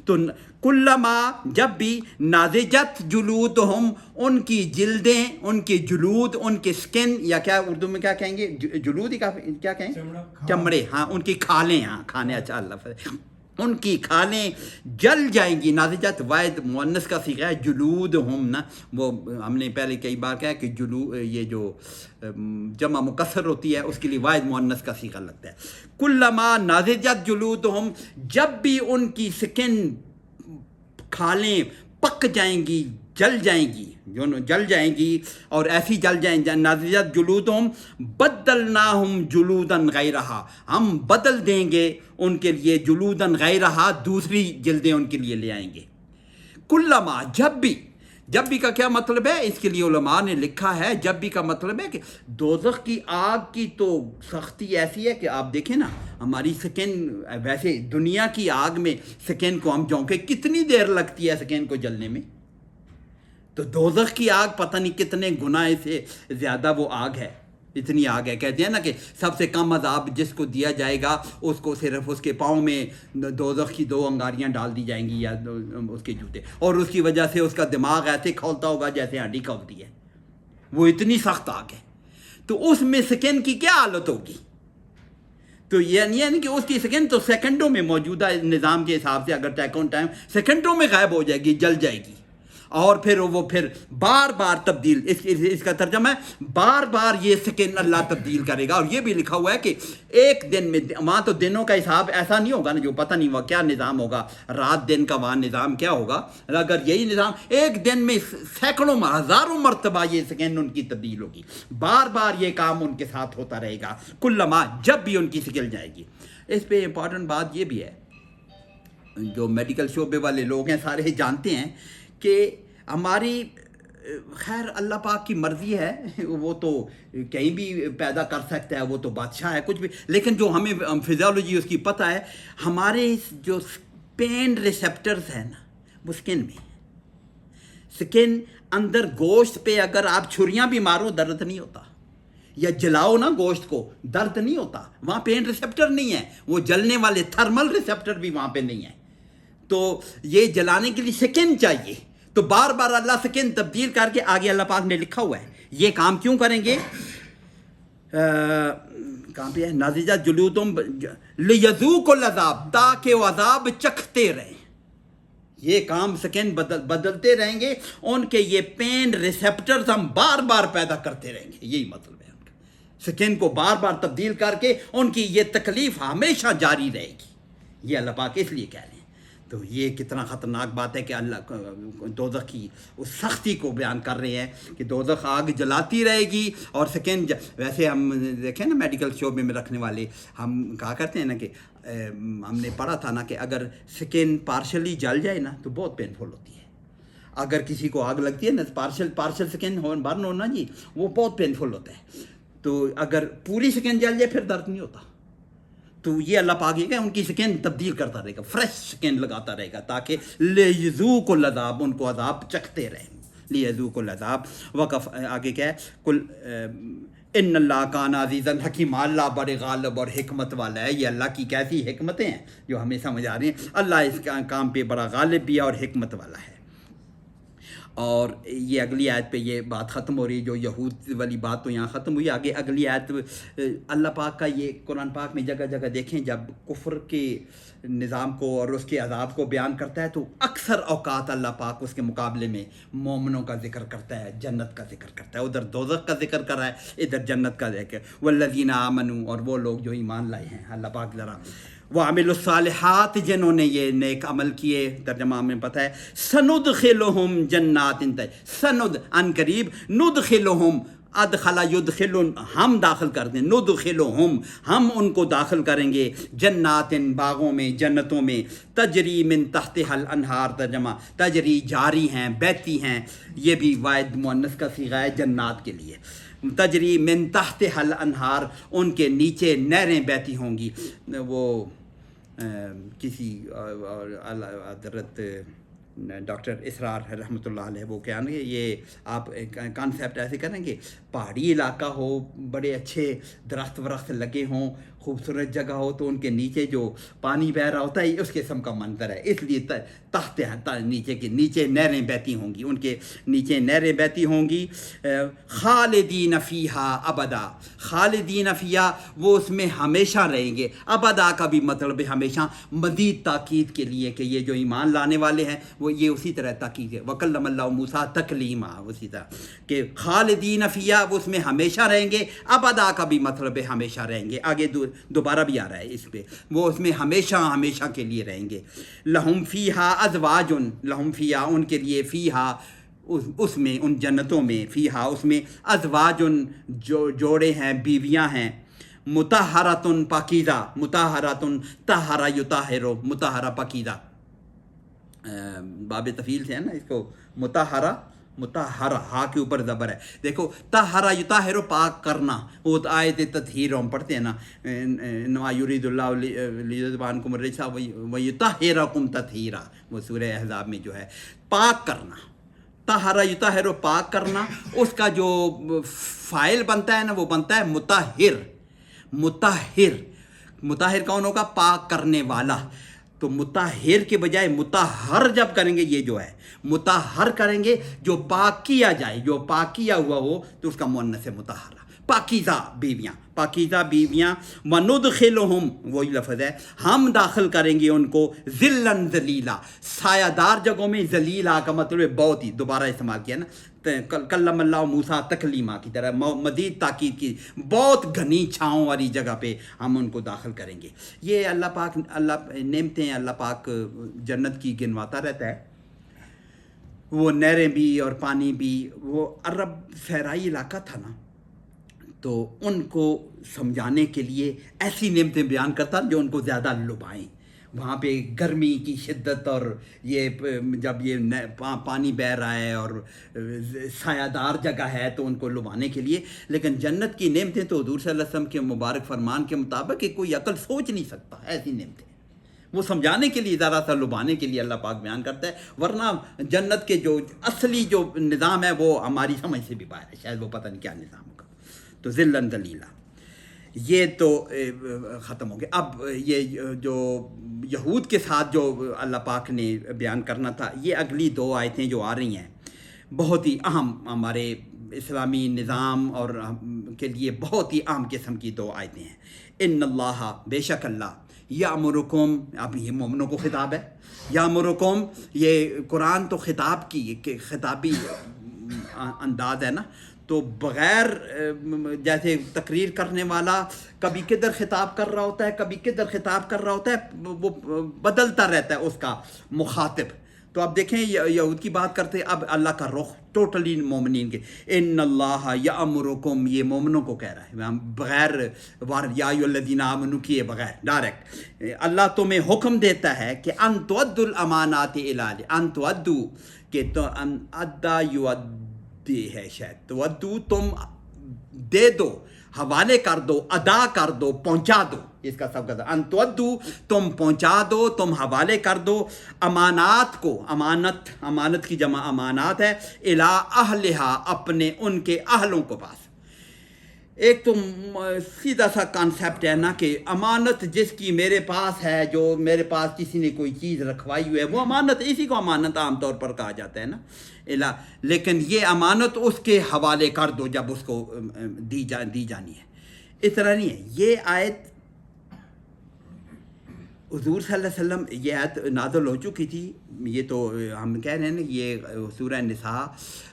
تو کلما, جب بھی, ناضجت جلودہم, ان کی جلدیں, ان کی جلود, ان کی سکن, یا کیا اردو میں کیا کہیں گے, جلود ہی کیا کہیں, چمڑے, ہاں, ان کی کھالیں, ہاں کھانے, اچھا اللہ, ان کی کھالیں جل جائیں گی. ناضجت واحد مؤنث کا صیغہ ہے, جلودہم نا, وہ ہم نے پہلے کئی بار کہا کہ یہ جو جمع مکسر ہوتی ہے اس کے لیے واحد مؤنث کا صیغہ لگتا ہے. کلما ناضجت جلودہم, جب بھی ان کی سکن, کھالیں پک جائیں گی, جل جائیں گی, اور ایسی جل جائیں. ناضجت جلودہم بدلناہم جلودن غیرہا, ہم بدل دیں گے ان کے لیے, جلودن غیرہا, دوسری جلدیں ان کے لیے لے آئیں گے. کلما, جب بھی کا کیا مطلب ہے, اس کے لیے علماء نے لکھا ہے, جب بھی کا مطلب ہے کہ دوزخ کی آگ کی تو سختی ایسی ہے کہ آپ دیکھیں نا, ہماری سکن, ویسے دنیا کی آگ میں سکن کو ہم جھونکے کتنی دیر لگتی ہے سکن کو جلنے میں, تو دوزخ کی آگ پتہ نہیں کتنے گنا سے زیادہ وہ آگ ہے, اتنی آگ ہے. کہتے ہیں نا کہ سب سے کم عذاب جس کو دیا جائے گا, اس کو صرف اس کے پاؤں میں دوزخ کی 2 انگاریاں ڈال دی جائیں گی, یا اس کے جوتے, اور اس کی وجہ سے اس کا دماغ ایسے کھولتا ہوگا جیسے ہانڈی کھولتی ہے, وہ اتنی سخت آگ ہے. تو اس میں سکن کی کیا حالت ہوگی؟ تو یعنی کہ اس کی سکن تو سیکنڈوں میں, موجودہ نظام کے حساب سے اگر ٹیک آن ٹائم, سیکنڈوں میں غائب ہو جائے گی, جل جائے گی, اور پھر وہ بار بار تبدیل, اس کا ترجمہ ہے بار بار یہ سکن اللہ تبدیل کرے گا. اور یہ بھی لکھا ہوا ہے کہ ایک دن میں, وہاں تو دنوں کا حساب ایسا نہیں ہوگا نا, جو پتہ نہیں ہوا کیا نظام ہوگا, رات دن کا وہاں نظام کیا ہوگا. اگر یہی نظام, ایک دن میں سینکڑوں ہزاروں مرتبہ یہ سکن ان کی تبدیل ہوگی, بار بار یہ کام ان کے ساتھ ہوتا رہے گا. کلما, جب بھی ان کی سکل جائے گی. اس پہ امپورٹنٹ بات یہ بھی ہے, جو میڈیکل شعبے والے لوگ ہیں سارے جانتے ہیں کہ ہماری خیر اللہ پاک کی مرضی ہے، وہ تو کہیں بھی پیدا کر سکتا ہے، وہ تو بادشاہ ہے کچھ بھی، لیکن جو ہمیں فزیولوجی اس کی پتہ ہے، ہمارے جو پین ریسیپٹرز ہیں نا وہ سکن میں، سکن اندر گوشت پہ اگر آپ چھریاں بھی مارو درد نہیں ہوتا، یا جلاؤ نا گوشت کو درد نہیں ہوتا، وہاں پین ریسیپٹر نہیں ہے، وہ جلنے والے تھرمل ریسیپٹر بھی وہاں پہ نہیں ہے، تو یہ جلانے کے لیے سکن چاہیے، تو بار بار اللہ سکن تبدیل کر کے آگے اللہ پاک نے لکھا ہوا ہے یہ کام کیوں کریں گے، کہاں پہ ہے، نازجہ جلودم لیذوقوا العذاب، تاکہ وہ عذاب چکھتے رہیں، یہ کام سکن بدلتے رہیں گے، ان کے یہ پین ریسیپٹرز ہم بار بار پیدا کرتے رہیں گے، یہی مطلب ہے ان کا، سکن کو بار بار تبدیل کر کے ان کی یہ تکلیف ہمیشہ جاری رہے گی، یہ اللہ پاک اس لیے کہہ رہے ہیں۔ تو یہ کتنا خطرناک بات ہے کہ اللہ دوزخ کی اس سختی کو بیان کر رہے ہیں کہ دوزخ آگ جلاتی رہے گی، اور سکن ویسے ہم دیکھیں نا میڈیکل شعبے میں رکھنے والے ہم کہا کرتے ہیں نا کہ ہم نے پڑھا تھا نا کہ اگر سکن پارشلی جل جائے نا تو بہت پینفل ہوتی ہے، اگر کسی کو آگ لگتی ہے نا پارشل سکن برن ہونا جی وہ بہت پینفل ہوتا ہے، تو اگر پوری سکن جل جائے پھر درد نہیں ہوتا، تو یہ اللہ پاک یہ کہ ان کی سکن تبدیل کرتا رہے گا، فریش سکن لگاتا رہے گا تاکہ لیذوقوا العذاب، ان کو عذاب چکھتے رہیں، لیذوقوا العذاب۔ وقف آگے کیا ہے، کل ان اللہ کان عزیزا حکیم، اللہ بڑے غالب اور حکمت والا ہے، یہ اللہ کی کیسی حکمتیں ہیں جو ہمیں سمجھ آ رہی ہیں، اللہ اس کام پہ بڑا غالب بھی ہے اور حکمت والا ہے۔ اور یہ اگلی آیت پہ یہ بات ختم ہو رہی ہے، جو یہود والی بات تو یہاں ختم ہوئی، آگے اگلی آیت اللہ پاک کا یہ قرآن پاک میں جگہ جگہ دیکھیں جب کفر کے نظام کو اور اس کے عذاب کو بیان کرتا ہے تو اکثر اوقات اللہ پاک اس کے مقابلے میں مومنوں کا ذکر کرتا ہے، جنت کا ذکر کرتا ہے، ادھر دوزخ کا ذکر کر رہا ہے، ادھر جنت کا ذکر، والذین آمنوا، اور وہ لوگ جو ایمان لائے ہیں، اللہ پاک ذرا وعملوا الصالحات، جنہوں نے یہ نیک عمل کیے، ترجمہ ہمیں پتہ ہے، سندخلہم جنات، سند ان قریب، ندخلہم ادخلا یدخلن، ہم داخل کر دیں، ندخلہم ہم ان کو داخل کریں گے، جنات باغوں میں، جنتوں میں، تجری من تحتها الانہار، ترجمہ تجری جاری ہیں، بہتی ہیں، یہ بھی واحد مؤنث کا صیغہ ہے جنات کے لیے، تجری من تحتها الانہار، ان کے نیچے نہریں بہتی ہوں گی۔ وہ کسی حضرت ڈاکٹر اسرار رحمۃ اللہ علیہ وہ کیا نا، یہ آپ کانسیپٹ ایسے کریں گے، پہاڑی علاقہ ہو، بڑے اچھے درخت ورخت لگے ہوں، خوبصورت جگہ ہو، تو ان کے نیچے جو پانی بہہ رہا ہوتا ہے اس قسم کا منظر ہے، اس لیے تحت نیچے کے نیچے نہریں بہتی ہوں گی، ان کے نیچے نہریں بہتی ہوں گی، خالدین فیہا ابدا، خالدین فیہا وہ اس میں ہمیشہ رہیں گے، ابدا کا بھی مطلب ہے ہمیشہ، مزید تاکید کے لیے کہ یہ جو ایمان لانے والے ہیں وہ یہ اسی طرح تاکید ہے، وکلم اللہ موسیٰ تکلیما، اسی طرح کہ خالدین فیہا وہ اس میں ہمیشہ رہیں گے، ابدا کا بھی مطلب ہے ہمیشہ رہیں گے، آگے دوبارہ بھی آ رہا ہے اس پہ، وہ اس میں ہمیشہ ہمیشہ کے لیے رہیں گے، لہم فیہا ازواج، لہم فیہا ان کے لیے، فیہا اس میں، ان جنتوں میں، فیہا اس میں، ازواج جو جوڑے ہیں، بیویاں ہیں، مطہراتن پاکیزہ، مطہراتن طہر یطہر، مطہرہ پاکیزہ، باب تفیل سے ہے نا اس کو، مطہرہ مطہرہ، ہا کے اوپر زبر ہے، دیکھو طہرہ یطہر پاک کرنا، وہ آیت تطہیر ہم پڑھتے ہیں نا، انما یرید اللہ لیذھب عنکم الرجس ویطہرکم تطہیرا، وہ سورہ احزاب میں جو ہے، پاک کرنا، طہرہ یطہر پاک کرنا، اس کا جو فاعل بنتا ہے نا وہ بنتا ہے مطہر، مطہر، مطہر کون ہوگا؟ پاک کرنے والا، تو مطہر کے بجائے مطہر جب کریں گے، یہ جو ہے مطہر کریں گے، جو پاک کیا جائے، جو پاک کیا ہوا ہو تو اس کا مؤنث ہے مطہرہ، پاکیزہ بیویاں، پاکیزہ بیویاں، وندخلہم وہی لفظ ہے، ہم داخل کریں گے ان کو، ذلًا ذلیلا، سایہ دار جگہوں میں، ذلیلا کا مطلب ہے بہت ہی، دوبارہ استعمال کیا نا، کلم اللہ موسیٰ تکلیما کی طرح، مزید تاکید کی، بہت گھنی چھاؤں والی جگہ پہ ہم ان کو داخل کریں گے۔ یہ اللہ پاک، اللہ نعمتیں اللہ پاک جنت کی گنواتا رہتا ہے، وہ نہریں بھی اور پانی بھی، وہ عرب صحرائی علاقہ تھا نا، تو ان کو سمجھانے کے لیے ایسی نعمتیں بیان کرتا جو ان کو زیادہ لبھائیں، وہاں پہ گرمی کی شدت اور یہ جب یہ پانی بہہ رہا ہے اور سایہ دار جگہ ہے تو ان کو لبھانے کے لیے. لیکن جنت کی نعمتیں تو حضور صلی اللہ علیہ وسلم کے مبارک فرمان کے مطابق کہ کوئی عقل سوچ نہیں سکتا ایسی نعمتیں. وہ سمجھانے کے لیے ذرا سا لبھانے کے لیے اللہ پاک بیان کرتا ہے, ورنہ جنت کے جو اصلی جو نظام ہے وہ ہماری سمجھ سے بھی باہر ہے, شاید وہ پتہ نہیں کیا نظام ہوگا. تو ذلًا ذلیلا یہ تو ختم ہو گیا. اب یہ جو یہود کے ساتھ جو اللہ پاک نے بیان کرنا تھا, یہ اگلی 2 آیتیں جو آ رہی ہیں بہت ہی اہم, ہمارے اسلامی نظام اور کے لیے بہت ہی اہم قسم کی 2 آیتیں ہیں. ان اللہ, بے شک اللہ, یامرکم, اب یہ مومنوں کو خطاب ہے. یامرکم, یہ قرآن تو خطاب کی خطابی انداز ہے نا, تو بغیر جیسے تقریر کرنے والا کبھی کدھر خطاب کر رہا ہوتا ہے کبھی کدھر خطاب کر رہا ہوتا ہے, وہ بدلتا رہتا ہے اس کا مخاطب. تو اب دیکھیں یہود کی بات کرتے, اب اللہ کا رخ ٹوٹلی مومنین کے. ان اللہ یامرکم, یہ مومنوں کو کہہ رہا ہے بغیر یا ایھا الذین آمنوا کیے بغیر, ڈائریکٹ. اللہ تمہیں حکم دیتا ہے کہ ان تؤدوا الامانات الی اہلہا, ان تؤدوا, کہ تو ان ادا یؤدی ہے شاید, تؤدوا تم دے دو, حوالے کر دو, ادا کر دو, پہنچا دو. اس کا سب کا ان تؤدوا تم پہنچا دو, تم حوالے کر دو امانات کو, امانت کی جمع امانات ہے, الی اہلہا, اپنے ان کے اہلوں کو پاس. ایک تو سیدھا سا کانسیپٹ ہے نا کہ امانت جس کی میرے پاس ہے, جو میرے پاس کسی نے کوئی چیز رکھوائی ہوئی ہے وہ امانت, اسی کو امانت عام طور پر کہا جاتا ہے نا. لیکن یہ امانت اس کے حوالے کر دو جب اس کو دی جانی ہے. اس طرح نہیں ہے. یہ آیت حضور صلی اللہ علیہ وسلم, یہ آیت نازل ہو چکی تھی. یہ تو ہم کہہ رہے ہیں نا, یہ سورہ نساء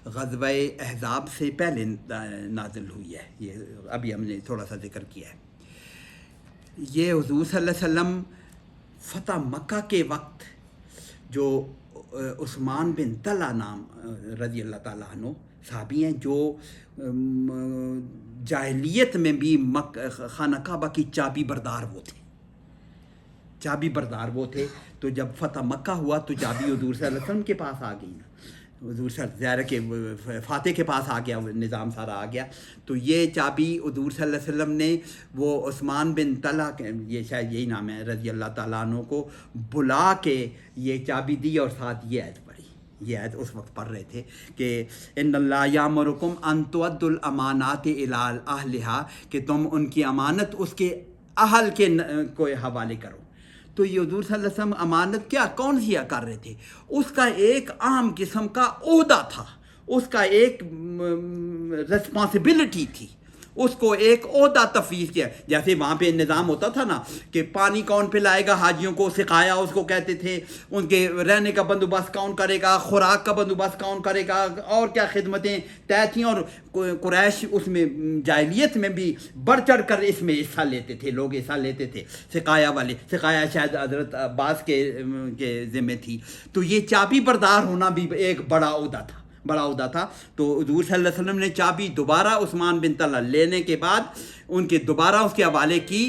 غزوہ احزاب سے پہلے نازل ہوئی ہے. یہ ابھی ہم نے تھوڑا سا ذکر کیا ہے. یہ حضور صلی اللہ علیہ وسلم فتح مکہ کے وقت جو عثمان بن طلحہ نام رضی اللہ تعالیٰ عنہ صحابی ہیں, جو جاہلیت میں بھی خانہ کعبہ کی چابی بردار وہ تھے. تو جب فتح مکہ ہوا تو چابی حضور صلی اللہ علیہ وسلم کے پاس آ گئی نا, حضور ظاہر کے فاتح کے پاس آ گیا, نظام سارا آ گیا. تو یہ چابی حضور صلی اللہ علیہ وسلم نے وہ عثمان بن طلحہ, یہ شاید یہی نام ہے, رضی اللہ تعالیٰ عنہ کو بلا کے یہ چابی دی, اور ساتھ یہ آیت پڑھی. یہ آیت اس وقت پڑھ رہے تھے کہ ان اللہ یامرکم ان تؤدوا الامانات الی اہلہا, کہ تم ان کی امانت اس کے اہل کے کو حوالے کرو. تو یہ حضور صلی اللہ علیہ وسلم امانت کیا کون سی کر رہے تھے, اس کا ایک عام قسم کا عہدہ تھا, اس کا ایک رسپانسبلٹی تھی, اس کو ایک عہدہ تفویض کیا. جیسے وہاں پہ نظام ہوتا تھا نا کہ پانی کون پلائے گا حاجیوں کو, سقایا اس کو کہتے تھے, ان کے رہنے کا بندوبست کون کرے گا, خوراک کا بندوبست کون کرے گا, اور کیا خدمتیں طے تھیں. اور قریش اس میں جاہلیت میں بھی بڑھ چڑھ کر اس میں حصہ لیتے تھے, لوگ حصہ لیتے تھے. سقایا والے, سقایا شاید حضرت عباس کے ذمہ تھی. تو یہ چابی بردار ہونا بھی ایک بڑا عہدہ تھا. تو حضور صلی اللہ علیہ وسلم نے چابی دوبارہ عثمان بن طلحہ لینے کے بعد ان کے دوبارہ اس کے حوالے کی.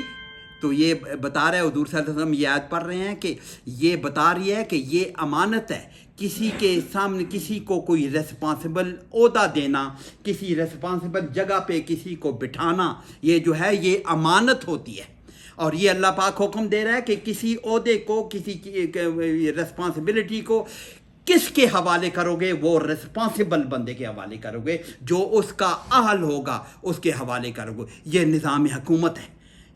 تو یہ بتا رہے حضور صلی اللہ علیہ وسلم, یہ آیت پڑھ رہے ہیں کہ یہ بتا رہی ہے کہ یہ امانت ہے, کسی کے سامنے کسی کو کوئی ریسپانسبل عہدہ دینا, کسی ریسپانسبل جگہ پہ کسی کو بٹھانا, یہ جو ہے یہ امانت ہوتی ہے. اور یہ اللہ پاک حکم دے رہا ہے کہ کسی عہدے کو, کسی ریسپانسبلٹی کو کس کے حوالے کرو گے, وہ رسپانسبل بندے کے حوالے کرو گے, جو اس کا اہل ہوگا اس کے حوالے کرو گے. یہ نظام حکومت ہے.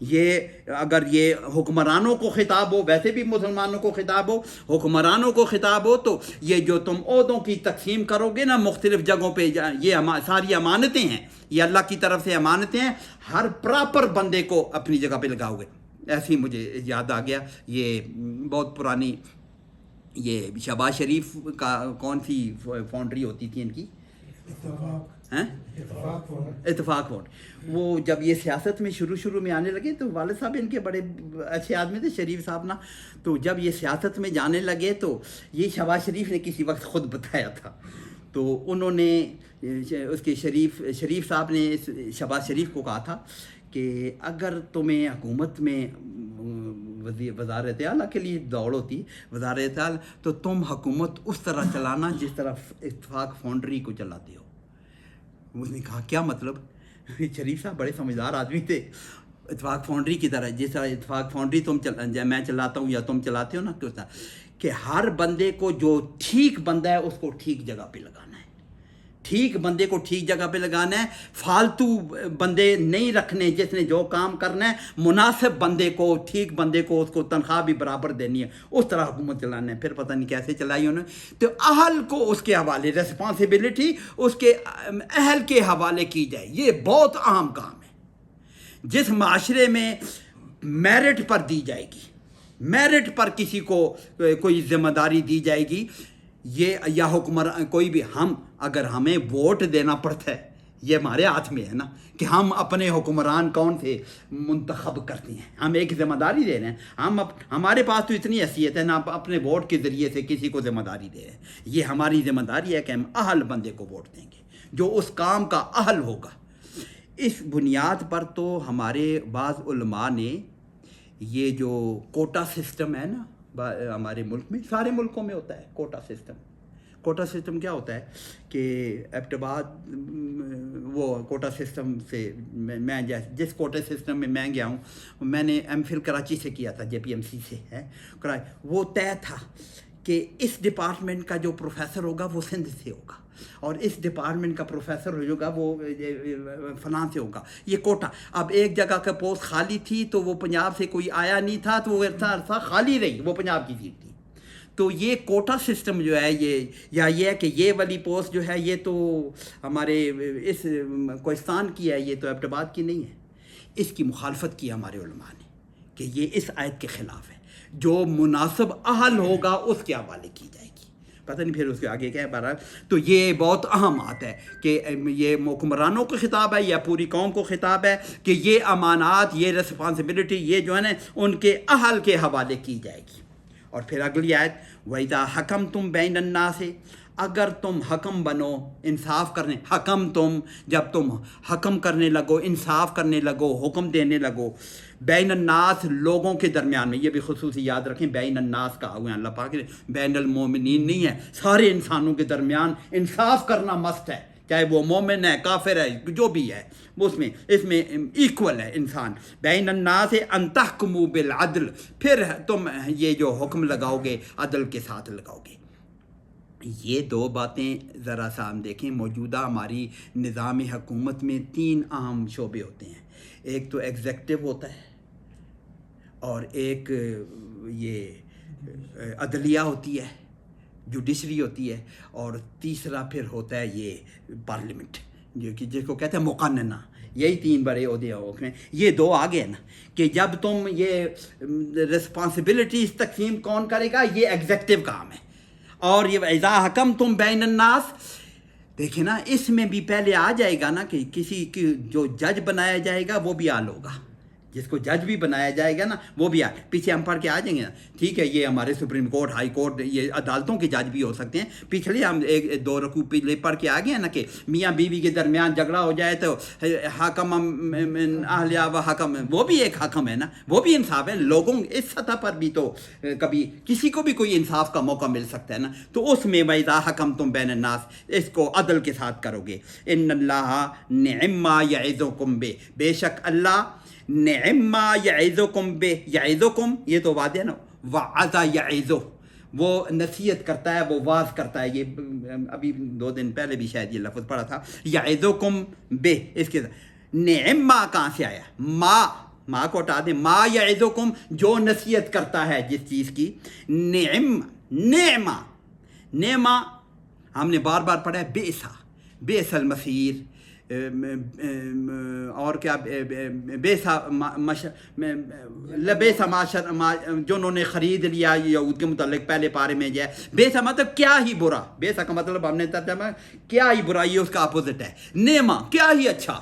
یہ اگر یہ حکمرانوں کو خطاب ہو, ویسے بھی مسلمانوں کو خطاب ہو, حکمرانوں کو خطاب ہو, تو یہ جو تم عہدوں کی تقسیم کرو گے نا مختلف جگہوں پہ, یہ ساری امانتیں ہیں, یہ اللہ کی طرف سے امانتیں ہیں, ہر پراپر بندے کو اپنی جگہ پہ لگاؤ گے. ایسی مجھے یاد آ گیا, یہ بہت پرانی, یہ شہباز شریف کا کون سی فاؤنڈری ہوتی تھی ان کی, اتفاق فونڈ. وہ جب یہ سیاست میں شروع میں آنے لگے تو والد صاحب ان کے بڑے اچھے آدمی تھے, شریف صاحب نا. تو جب یہ سیاست میں جانے لگے تو یہ شہباز شریف نے کسی وقت خود بتایا تھا. تو انہوں نے اس کے شریف صاحب نے شہباز شریف کو کہا تھا کہ اگر تمہیں حکومت میں وزارت اعلیٰ کے لیے دوڑ ہوتی وزارت اعلیٰ، تو تم حکومت اس طرح چلانا جس طرح اتفاق فاؤنڈری کو چلاتے ہو۔ اس نے کہا کیا مطلب؟ شریف صاحب بڑے سمجھدار آدمی تھے۔ اتفاق فاؤنڈری کی طرح، جس طرح اتفاق فاؤنڈری میں چلاتا ہوں یا تم چلاتے ہو نا، کہ ہر بندے کو جو ٹھیک بندہ ہے اس کو ٹھیک جگہ پہ لگانا ہے، ٹھیک بندے کو ٹھیک جگہ پہ لگانا ہے، فالتو بندے نہیں رکھنے، جس نے جو کام کرنا ہے مناسب بندے کو، ٹھیک بندے کو، اس کو تنخواہ بھی برابر دینی ہے، اس طرح حکومت چلانا ہے۔ پھر پتہ نہیں کیسے چلائی انہوں نے، تو اہل کو اس کے حوالے، ریسپانسبلٹی اس کے اہل کے حوالے کی جائے۔ یہ بہت اہم کام ہے۔ جس معاشرے میں میرٹ پر دی جائے گی، میرٹ پر کسی کو کوئی ذمہ داری دی جائے گی، یہ یا حکمران کوئی بھی، ہم اگر ہمیں ووٹ دینا پڑتا ہے، یہ ہمارے ہاتھ میں ہے نا کہ ہم اپنے حکمران کون سے منتخب کرتے ہیں، ہم ایک ذمہ داری دے رہے ہیں، ہمارے پاس تو اتنی حیثیت ہے نا اپنے ووٹ کے ذریعے سے کسی کو ذمہ داری دے رہے ہیں۔ یہ ہماری ذمہ داری ہے کہ ہم اہل بندے کو ووٹ دیں گے جو اس کام کا اہل ہوگا۔ اس بنیاد پر تو ہمارے بعض علماء نے یہ جو کوٹا سسٹم ہے نا ہمارے ملک میں، سارے ملکوں میں ہوتا ہے کوٹا سسٹم۔ کوٹا سسٹم کیا ہوتا ہے کہ ایبٹباد وہ کوٹا سسٹم سے میں جس کوٹا سسٹم میں میں گیا ہوں، میں نے ایم فل کراچی سے کیا تھا، جے پی ایم سی سے ہے، وہ طے تھا کہ اس ڈپارٹمنٹ کا جو پروفیسر ہوگا وہ سندھ سے ہوگا، اور اس ڈپارٹمنٹ کا پروفیسر ہوگا وہ فلاں سے ہوگا، یہ کوٹا۔ اب ایک جگہ کا پوسٹ خالی تھی تو وہ پنجاب سے کوئی آیا نہیں تھا، تو وہ عرصہ خالی رہی، وہ پنجاب کی سیٹ تھی۔ تو یہ کوٹا سسٹم جو ہے یہ ہے کہ یہ والی پوسٹ جو ہے یہ تو ہمارے اس کوہستان کی ہے، یہ تو ایبٹباد کی نہیں ہے۔ اس کی مخالفت کی ہمارے علماء نے کہ یہ اس آیت کے خلاف ہے، جو مناسب اہل ہوگا اس کے حوالے کی جائے گی، پتہ نہیں پھر اس کے آگے کیا ہے۔ بہرحال تو یہ بہت اہم بات ہے کہ یہ حکمرانوں کو خطاب ہے یا پوری قوم کو خطاب ہے کہ یہ امانات، یہ رسپانسبلٹی، یہ جو ہے نا ان کے اہل کے حوالے کی جائے گی۔ اور پھر اگلی آیت، وَإِذَا حَكَمْتُمْ بَيْنَ النَّاسِ، اگر تم حکم بنو، انصاف کرنے، حکم تم جب تم حکم کرنے لگو، انصاف کرنے لگو، حکم دینے لگو، بین الناس لوگوں کے درمیان میں، یہ بھی خصوصی یاد رکھیں، بین الناس کہا ہوا ہے اللہ پاک نے، بین المومنین نہیں ہے، سارے انسانوں کے درمیان انصاف کرنا مست ہے، چاہے وہ مومن ہے، کافر ہے، جو بھی ہے، اس میں ایکول ہے انسان۔ بین الناس ان تحکموا بالعدل، پھر تم یہ جو حکم لگاؤ گے عدل کے ساتھ لگاؤ گے۔ یہ دو باتیں ذرا سا ہم دیکھیں، موجودہ ہماری نظام حکومت میں تین اہم شعبے ہوتے ہیں، ایک تو ایگزیکٹو ہوتا ہے، اور ایک یہ عدلیہ ہوتی ہے، جوڈیشری ہوتی ہے، اور تیسرا پھر ہوتا ہے یہ پارلیمنٹ، جو کہ جس کو کہتے ہیں مقننہ۔ یہی تین بڑے عہدے ہیں، یہ دو آگے ہیں نا کہ جب تم یہ رسپانسبلٹیز تقسیم کون کرے گا، یہ ایگزیکٹو کام ہے۔ اور یہ اذا حکمتم بین الناس، دیکھیں نا اس میں بھی پہلے آ جائے گا نا کہ کسی کی جو جج بنایا جائے گا وہ بھی آل ہوگا، جس کو جج بھی بنایا جائے گا نا وہ بھی پیچھے ہم پڑھ کے آ جائیں گے نا، ٹھیک ہے، یہ ہمارے سپریم کورٹ، ہائی کورٹ، یہ عدالتوں کے جج بھی ہو سکتے ہیں۔ پچھلے ہم ایک دو رکوع پہلے پڑھ کے آ گئے ہیں نا کہ میاں بیوی کے درمیان جھگڑا ہو جائے تو حکم من اہلیہ و حکم، وہ بھی ایک حکم ہے نا، وہ بھی انصاف ہے۔ لوگوں اس سطح پر بھی تو کبھی کسی کو بھی کوئی انصاف کا موقع مل سکتا ہے نا، تو اس میں وَإِذَا حَكَمْتُمْ بَيْنَ النَّاسِ، اس کو عدل کے ساتھ کرو گے۔ إِنَّ اللَّهَ نِعِمَّ مَا يَعِظُكُمْ بِهِ، بے شک اللہ نعم ما یعظکم بہ، یعظکم یہ تو واضح ہے نا، وعظ یعظ، وہ نصیحت کرتا ہے، وہ واعظ کرتا ہے۔ یہ ابھی 2 دن پہلے بھی شاید یہ لفظ پڑھا تھا، یعظکم بہ، اس کے نعم ما کہاں سے آیا، ما کو ہٹا دیں، ما یعظکم جو نصیحت کرتا ہے جس چیز کی، نعمہ ہم نے بار بار پڑھا ہے، بئس المصیر، اور کیا بیسا لبیسا معاشر، جو انہوں نے خرید لیا یہود کے متعلق پہلے پارے میں جو ہے، بیسا مطلب کیا ہی برا، بیسا کا مطلب ہم نے ترجمہ کیا ہی برا، یہ اس کا اپوزٹ ہے، نعمہ کیا ہی اچھا،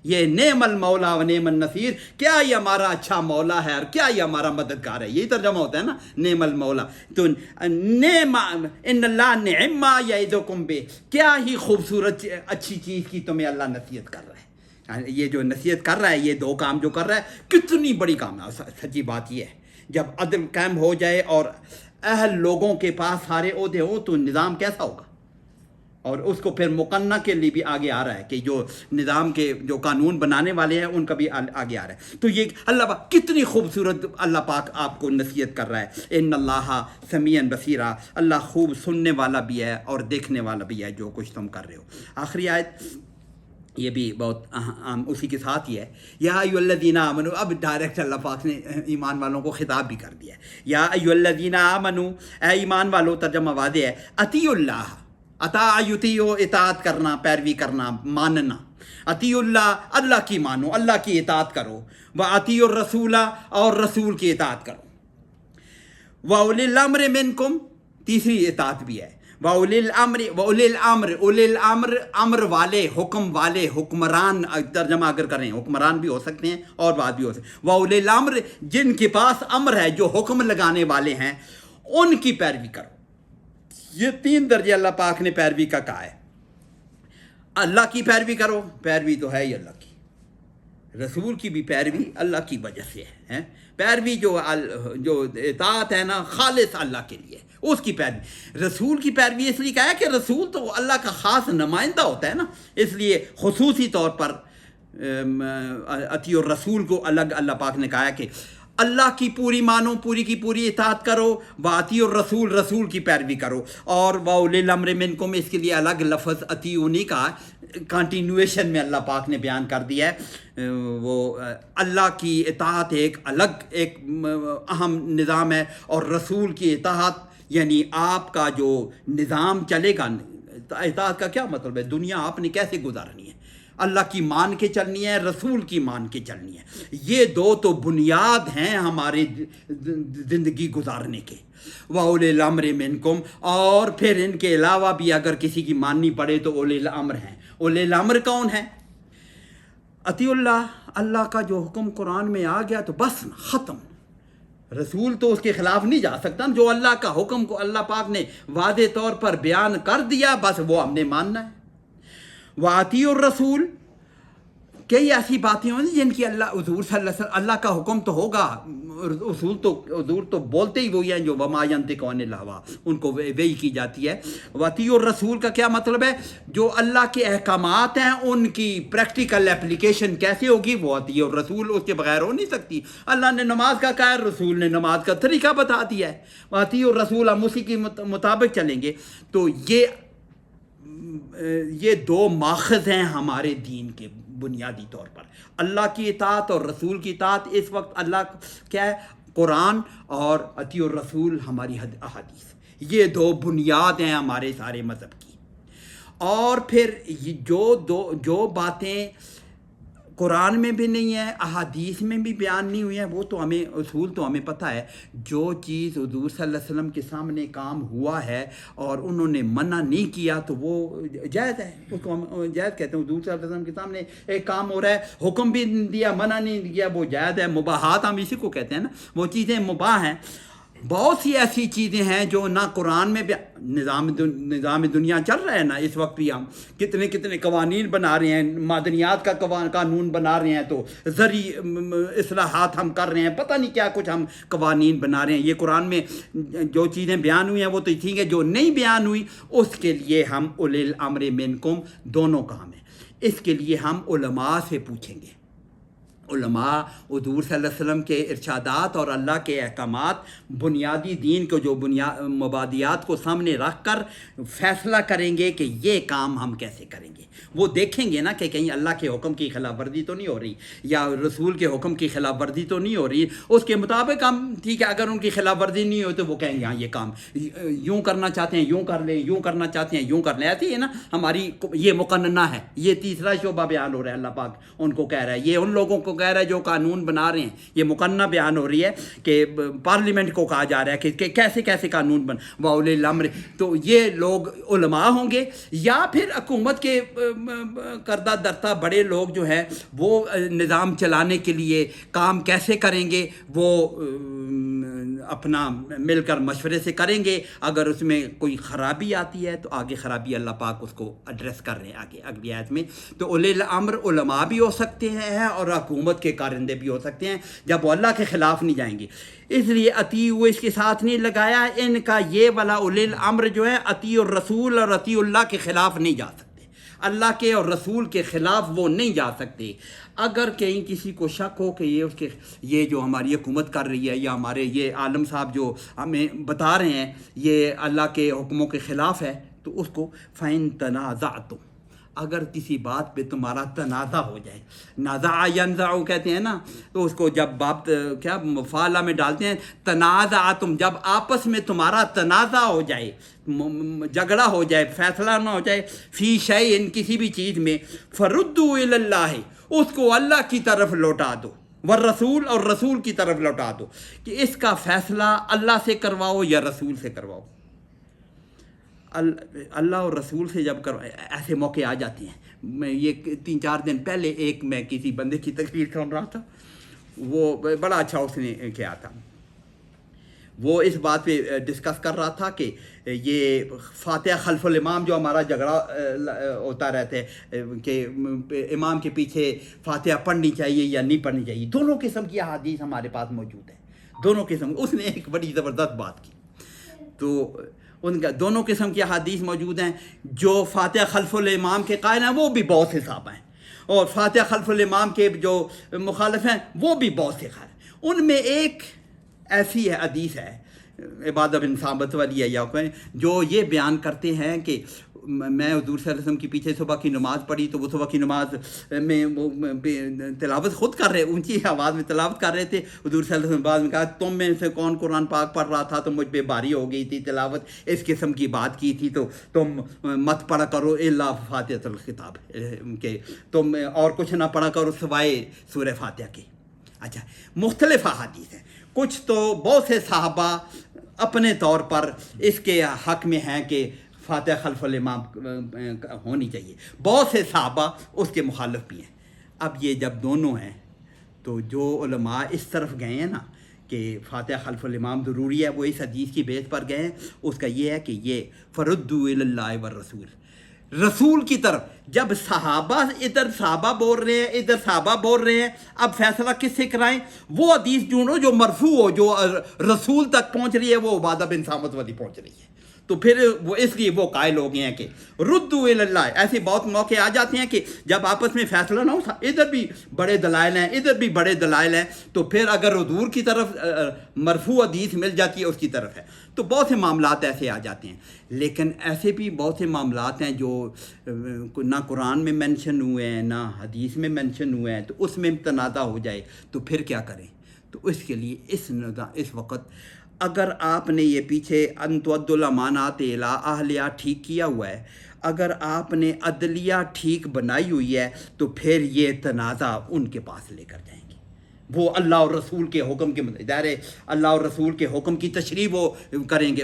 یہ نعم المولا و نعم النصیر، کیا ہی ہمارا اچھا مولا ہے اور کیا ہی ہمارا مددگار ہے، یہی ترجمہ ہوتا ہے نا نعم المولا۔ تو نعم ان اللہ نعم ما یعظکم بہ، کیا ہی خوبصورت اچھی چیز کی تمہیں اللہ نصیحت کر رہا ہے۔ یہ جو نصیحت کر رہا ہے، یہ 2 کام جو کر رہا ہے کتنی بڑی کام ہے، سچی بات یہ ہے جب عدل قائم ہو جائے اور اہل لوگوں کے پاس سارے عہدے ہوں تو نظام کیسا ہوگا؟ اور اس کو پھر مقننہ کے لیے بھی آگے آ رہا ہے کہ جو نظام کے جو قانون بنانے والے ہیں ان کا بھی آگے آ رہا ہے. تو یہ اللہ پاک کتنی خوبصورت اللہ پاک آپ کو نصیحت کر رہا ہے. ان اللہ سمیع بصیرا، اللہ خوب سننے والا بھی ہے اور دیکھنے والا بھی ہے جو کچھ تم کر رہے ہو. آخری آیت یہ بھی بہت اہم اسی کے ساتھ ہی ہے، یا ایھا الذین آمنوا. اب ڈائریکٹ اللہ پاک نے ایمان والوں کو خطاب بھی کر دیا ہے. یا ایھا الذین آمنوا، اے ایمان والو، ترجمہ واضح ہے، اطیعوا اللہ، اطاع یطیع، اطاعت کرنا، پیروی کرنا، ماننا. اطیع اللہ، اللہ کی مانو، اللہ کی اطاعت کرو. واطیعوا الرسول، اور رسول کی اطاعت کرو. واولی الامر منکم، تیسری اطاعت بھی ہے. واولی الامر، واولی الامر، اولی الامر، امر والے، حکم والے، حکمران ترجمہ اگر کریں حکمران بھی ہو سکتے ہیں اور بات بھی ہو سکتے ہیں. واولی الامر، جن کے پاس امر ہے، جو حکم لگانے والے ہیں، ان کی پیروی کرو. یہ 3 درجے اللہ پاک نے پیروی کا کہا ہے. اللہ کی پیروی کرو، پیروی تو ہے ہی اللہ کی. رسول کی بھی پیروی اللہ کی وجہ سے ہے. پیروی جو اطاعت ہے نا، خالص اللہ کے لیے، اس کی پیروی. رسول کی پیروی اس لیے کہا ہے کہ رسول تو اللہ کا خاص نمائندہ ہوتا ہے نا، اس لیے خصوصی طور پر اطیعوا الرسول کو الگ اللہ پاک نے کہا ہے کہ اللہ کی پوری مانو، پوری کی پوری اطاعت کرو. واطیعوا الرسول، رسول کی پیروی کرو. اور واولی الامر منکم، اس کے لیے الگ لفظ اطیعوا نہیں کہا، کنٹینویشن میں اللہ پاک نے بیان کر دیا ہے. وہ اللہ کی اطاعت ایک الگ ایک اہم نظام ہے، اور رسول کی اطاعت یعنی آپ کا جو نظام چلے گا. اطاعت کا کیا مطلب ہے؟ دنیا آپ نے کیسے گزارنی ہے؟ اللہ کی مان کے چلنی ہے، رسول کی مان کے چلنی ہے. یہ 2 تو بنیاد ہیں ہماری زندگی گزارنے کے. وَأُولِي الْأَمْرِ مِنْكُمْ، اور پھر ان کے علاوہ بھی اگر کسی کی ماننی پڑے تو اولی الامر ہیں. اولی الامر کون ہیں؟ اطیعوا اللہ، اللہ کا جو حکم قرآن میں آ گیا تو بس ختم. رسول تو اس کے خلاف نہیں جا سکتا. جو اللہ کا حکم کو اللہ پاک نے واضح طور پر بیان کر دیا، بس وہ ہم نے ماننا ہے. وَأَطِیعُوا الرَّسُولَ، کئی ایسی باتیں ہوں جن کی اللہ حضور صلی اللہ علیہ وسلم، اللہ کا حکم تو ہوگا، حضور تو بولتے ہی وہی ہیں جو وَمَا يَنطِقُ عَنِ الْهَوَىٰ، ان کو وحی کی جاتی ہے. وَأَطِیعُوا الرَّسُولَ کا کیا مطلب ہے؟ جو اللہ کے احکامات ہیں ان کی پریکٹیکل اپلیکیشن کیسے ہوگی، وہ اطیعوا الرسول، اس کے بغیر ہو نہیں سکتی. اللہ نے نماز کا کہا ہے، رسول نے نماز کا طریقہ بتا دیا ہے. وَأَطِیعُوا الرَّسُولَ، ہم اسی کے مطابق چلیں گے. تو یہ 2 ماخذ ہیں ہمارے دین کے بنیادی طور پر، اللہ کی اطاعت اور رسول کی اطاعت. اس وقت اللہ کیا ہے؟ قرآن، اور اطیعوا الرسول ہماری احادیث. یہ 2 بنیاد ہیں ہمارے سارے مذہب کی. اور پھر جو باتیں قرآن میں بھی نہیں ہے، احادیث میں بھی بیان نہیں ہوئی ہیں، وہ تو ہمیں اصول تو ہمیں پتہ ہے. جو چیز حضور صلی اللہ علیہ وسلم کے سامنے کام ہوا ہے اور انہوں نے منع نہیں کیا تو وہ جائز ہے، اس کو ہم جائز کہتے ہیں. حضور صلی اللہ علیہ وسلم کے سامنے ایک کام ہو رہا ہے، حکم بھی دیا، منع نہیں کیا، وہ جائز ہے. مباحات ہم اسی کو کہتے ہیں نا، وہ چیزیں مباح ہیں. بہت سی ایسی چیزیں ہیں جو نہ قرآن میں نظام دنیا چل رہا ہے نا اس وقت بھی. ہم کتنے قوانین بنا رہے ہیں، معدنیات کا قانون بنا رہے ہیں، تو زرعی اصلاحات ہم کر رہے ہیں، پتہ نہیں کیا کچھ ہم قوانین بنا رہے ہیں. یہ قرآن میں جو چیزیں بیان ہوئی ہیں وہ تو ٹھیک ہے، جو نہیں بیان ہوئی اس کے لیے ہم اولی الامر منکم دونوں کام ہیں. اس کے لیے ہم علماء سے پوچھیں گے. علماء حضور صلی اللہ علیہ وسلم کے ارشادات اور اللہ کے احکامات، بنیادی دین کو جو مبادیات کو سامنے رکھ کر فیصلہ کریں گے کہ یہ کام ہم کیسے کریں گے. وہ دیکھیں گے نا کہ کہیں اللہ کے حکم کی خلاف ورزی تو نہیں ہو رہی، یا رسول کے حکم کی خلاف ورزی تو نہیں ہو رہی. اس کے مطابق ہم ٹھیک ہے، اگر ان کی خلاف ورزی نہیں ہوئی تو وہ کہیں گے ہاں یہ کام یوں کرنا چاہتے ہیں یوں کر لیں، یوں کرنا چاہتے ہیں یوں کر لیں. ایسی ہے نا ہماری یہ مقننہ ہے. یہ تیسرا شعبہ بیان ہو رہا ہے، اللہ پاک ان کو کہہ رہا ہے، یہ ان لوگوں کو کہہ رہا ہے جو قانون بنا رہے ہیں. یہ مقننہ بیان ہو رہی ہے کہ پارلیمنٹ کو کہا جا رہا ہے کہ کیسے کیسے قانون واولی الامر. تو یہ لوگ علماء ہوں گے، یا پھر حکومت کے کردہ درتہ بڑے لوگ جو ہیں وہ نظام چلانے کے لیے کام کیسے کریں گے، وہ اپنا مل کر مشورے سے کریں گے. اگر اس میں کوئی خرابی آتی ہے تو آگے خرابی اللہ پاک اس کو ایڈریس کر رہے ہیں آگے اگلی آیت میں. تو اولی الامر علماء بھی ہو سکتے ہیں اور حکومت کے کارندے بھی ہو سکتے ہیں جب وہ اللہ کے خلاف نہیں جائیں گے. اس لیے اطیعوا اس کے ساتھ نہیں لگایا. ان کا یہ والا اولی الامر جو ہے اطیعوا الرسول اور اطیعوا اللہ کے خلاف نہیں جا سکتے. اللہ کے اور رسول کے خلاف وہ نہیں جا سکتے. اگر کہیں کسی کو شک ہو کہ یہ جو ہماری حکومت کر رہی ہے یا ہمارے یہ عالم صاحب جو ہمیں بتا رہے ہیں یہ اللہ کے حکموں کے خلاف ہے تو اس کو فَإِن تَنَازَعْتُمْ، اگر کسی بات پہ تمہارا تنازع ہو جائے، نازع ینزع کہتے ہیں نا، تو اس کو جب باب کیا مفعلہ میں ڈالتے ہیں تنازعتم، جب آپس میں تمہارا تنازع ہو جائے، جھگڑا ہو جائے، فیصلہ نہ ہو جائے، فی شیء کسی بھی چیز میں، فردوا الی اللہ، اس کو اللہ کی طرف لوٹا دو، والرسول اور رسول کی طرف لوٹا دو کہ اس کا فیصلہ اللہ سے کرواؤ یا رسول سے کرواؤ. اللہ اور رسول سے جب ایسے موقع آ جاتے ہیں. میں یہ 3-4 دن پہلے میں کسی بندے کی تقریر سن رہا تھا، وہ بڑا اچھا اس نے کیا تھا. وہ اس بات پہ ڈسکس کر رہا تھا کہ یہ فاتحہ خلف الامام جو ہمارا جھگڑا ہوتا رہتا ہے کہ امام کے پیچھے فاتحہ پڑھنی چاہیے یا نہیں پڑھنی چاہیے، دونوں قسم کی احادیث ہمارے پاس موجود ہے. دونوں قسم. اس نے ایک بڑی زبردست بات کی. تو ان کا دونوں قسم کی احادیث موجود ہیں. جو فاتحہ خلف الامام کے قائل ہیں وہ بھی بہت سے صحابہ ہیں، اور فاتحہ خلف الامام کے جو مخالف ہیں وہ بھی بہت سے قائل ہیں. ان میں ایک ایسی حدیث ہے عبادہ بن ثابت والی ہے یا جو یہ بیان کرتے ہیں کہ میں حضور صلی اللہ علیہ وسلم کے پیچھے صبح کی نماز پڑھی تو وہ صبح کی نماز میں تلاوت خود کر رہے، اونچی آواز میں تلاوت کر رہے تھے. حضور صلی اللہ علیہ وسلم بعد میں کہا تم میں سے کون قرآن پاک پڑھ رہا تھا تو مجھ پہ بھاری ہو گئی تھی تلاوت، اس قسم کی بات کی تھی تو تم مت پڑھا کرو الا فاتحۃ الکتاب، کہ تم اور کچھ نہ پڑھا کرو سوائے سورہ فاتحہ کے. اچھا، مختلف احادیث ہیں. کچھ تو بہت سے صحابہ اپنے طور پر اس کے حق میں ہیں کہ فاتحہ خلف الامام ہونی چاہیے، بہت سے صحابہ اس کے مخالف بھی ہیں. اب یہ جب دونوں ہیں تو جو علماء اس طرف گئے ہیں نا کہ فاتحہ خلف الامام ضروری ہے، وہ اس حدیث کی بیس پر گئے ہیں. اس کا یہ ہے کہ یہ فردوا الی اللہ والرسول، رسول کی طرف. جب صحابہ ادھر صحابہ بول رہے ہیں ادھر صحابہ بول رہے ہیں، اب فیصلہ کس سے کرائیں؟ وہ حدیث ڈھونڈو جو مرفوع ہو، جو رسول تک پہنچ رہی ہے. وہ عبادہ بن ثابت والی پہنچ رہی ہے. تو پھر وہ اس لیے وہ قائل ہو گئے ہیں کہ ردوا الی اللہ. ایسے بہت موقع آ جاتے ہیں کہ جب آپس میں فیصلہ نہ ہو، ادھر بھی بڑے دلائل ہیں ادھر بھی بڑے دلائل ہیں، تو پھر اگر حضور کی طرف مرفوع حدیث مل جاتی ہے اس کی طرف ہے. تو بہت سے معاملات ایسے آ جاتے ہیں. لیکن ایسے بھی بہت سے معاملات ہیں جو نہ قرآن میں مینشن ہوئے ہیں نہ حدیث میں مینشن ہوئے ہیں، تو اس میں تنازع ہو جائے تو پھر کیا کریں؟ تو اس کے لیے اس وقت اگر آپ نے یہ پیچھے ان تؤدوا الامانات الی اہلہا ٹھیک کیا ہوا ہے، اگر آپ نے عدلیہ ٹھیک بنائی ہوئی ہے تو پھر یہ تنازع ان کے پاس لے کر جائیں گے. وہ اللہ اور رسول کے حکم کے دائر اللہ اور رسول کے حکم کی تشریح وہ کریں گے.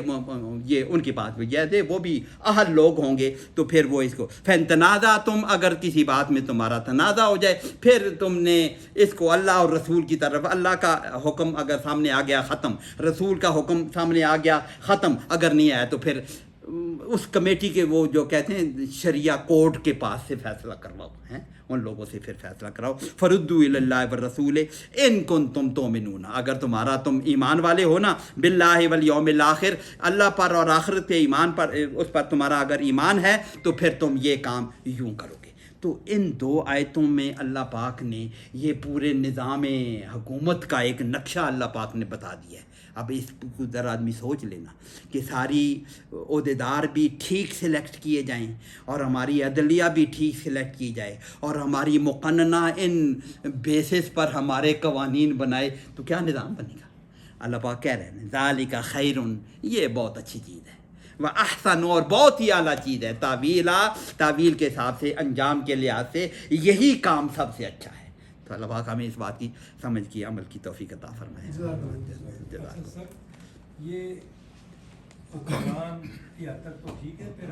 یہ ان کی بات بھی جیسے وہ بھی اہل لوگ ہوں گے تو پھر وہ اس کو فَإِن تَنَازَعْتُمْ، اگر کسی بات میں تمہارا تنازع ہو جائے، پھر تم نے اس کو اللہ اور رسول کی طرف، اللہ کا حکم اگر سامنے آ گیا ختم، رسول کا حکم سامنے آ گیا ختم، اگر نہیں آیا تو پھر اس کمیٹی کے وہ جو کہتے ہیں شریعہ کورٹ کے پاس سے فیصلہ کرواؤ ہیں، ان لوگوں سے پھر فیصلہ کراؤ. فردوا الی اللہ والرسول ان کنتم تؤمنون، اگر تم ایمان والے ہو نا باللہ والیوم الاخر، اللہ پر اور آخرت کے ایمان پر، اس پر تمہارا اگر ایمان ہے تو پھر تم یہ کام یوں کرو گے. تو ان 2 آیتوں میں اللہ پاک نے یہ پورے نظام حکومت کا ایک نقشہ اللہ پاک نے بتا دیا ہے. اب اس کو ذرا آدمی سوچ لینا کہ ساری عہدیدار بھی ٹھیک سلیکٹ کیے جائیں اور ہماری عدلیہ بھی ٹھیک سلیکٹ کی جائے اور ہماری مقننہ ان بیسس پر ہمارے قوانین بنائے تو کیا نظام بنے گا. اللہ پاک کہہ رہے ہیں ذالک خیر، یہ بہت اچھی چیز ہے، وَأَحْسَنُ، اور بہت ہی اعلیٰ چیز ہے، تعویل کے حساب سے، انجام کے لحاظ سے یہی کام سب سے اچھا ہے. تو اللہ پاک ہمیں اس بات کی سمجھ کی عمل کی توفیق عطا فرمائے. یہ قرآن کی حد تک تو ٹھیک ہے، پھر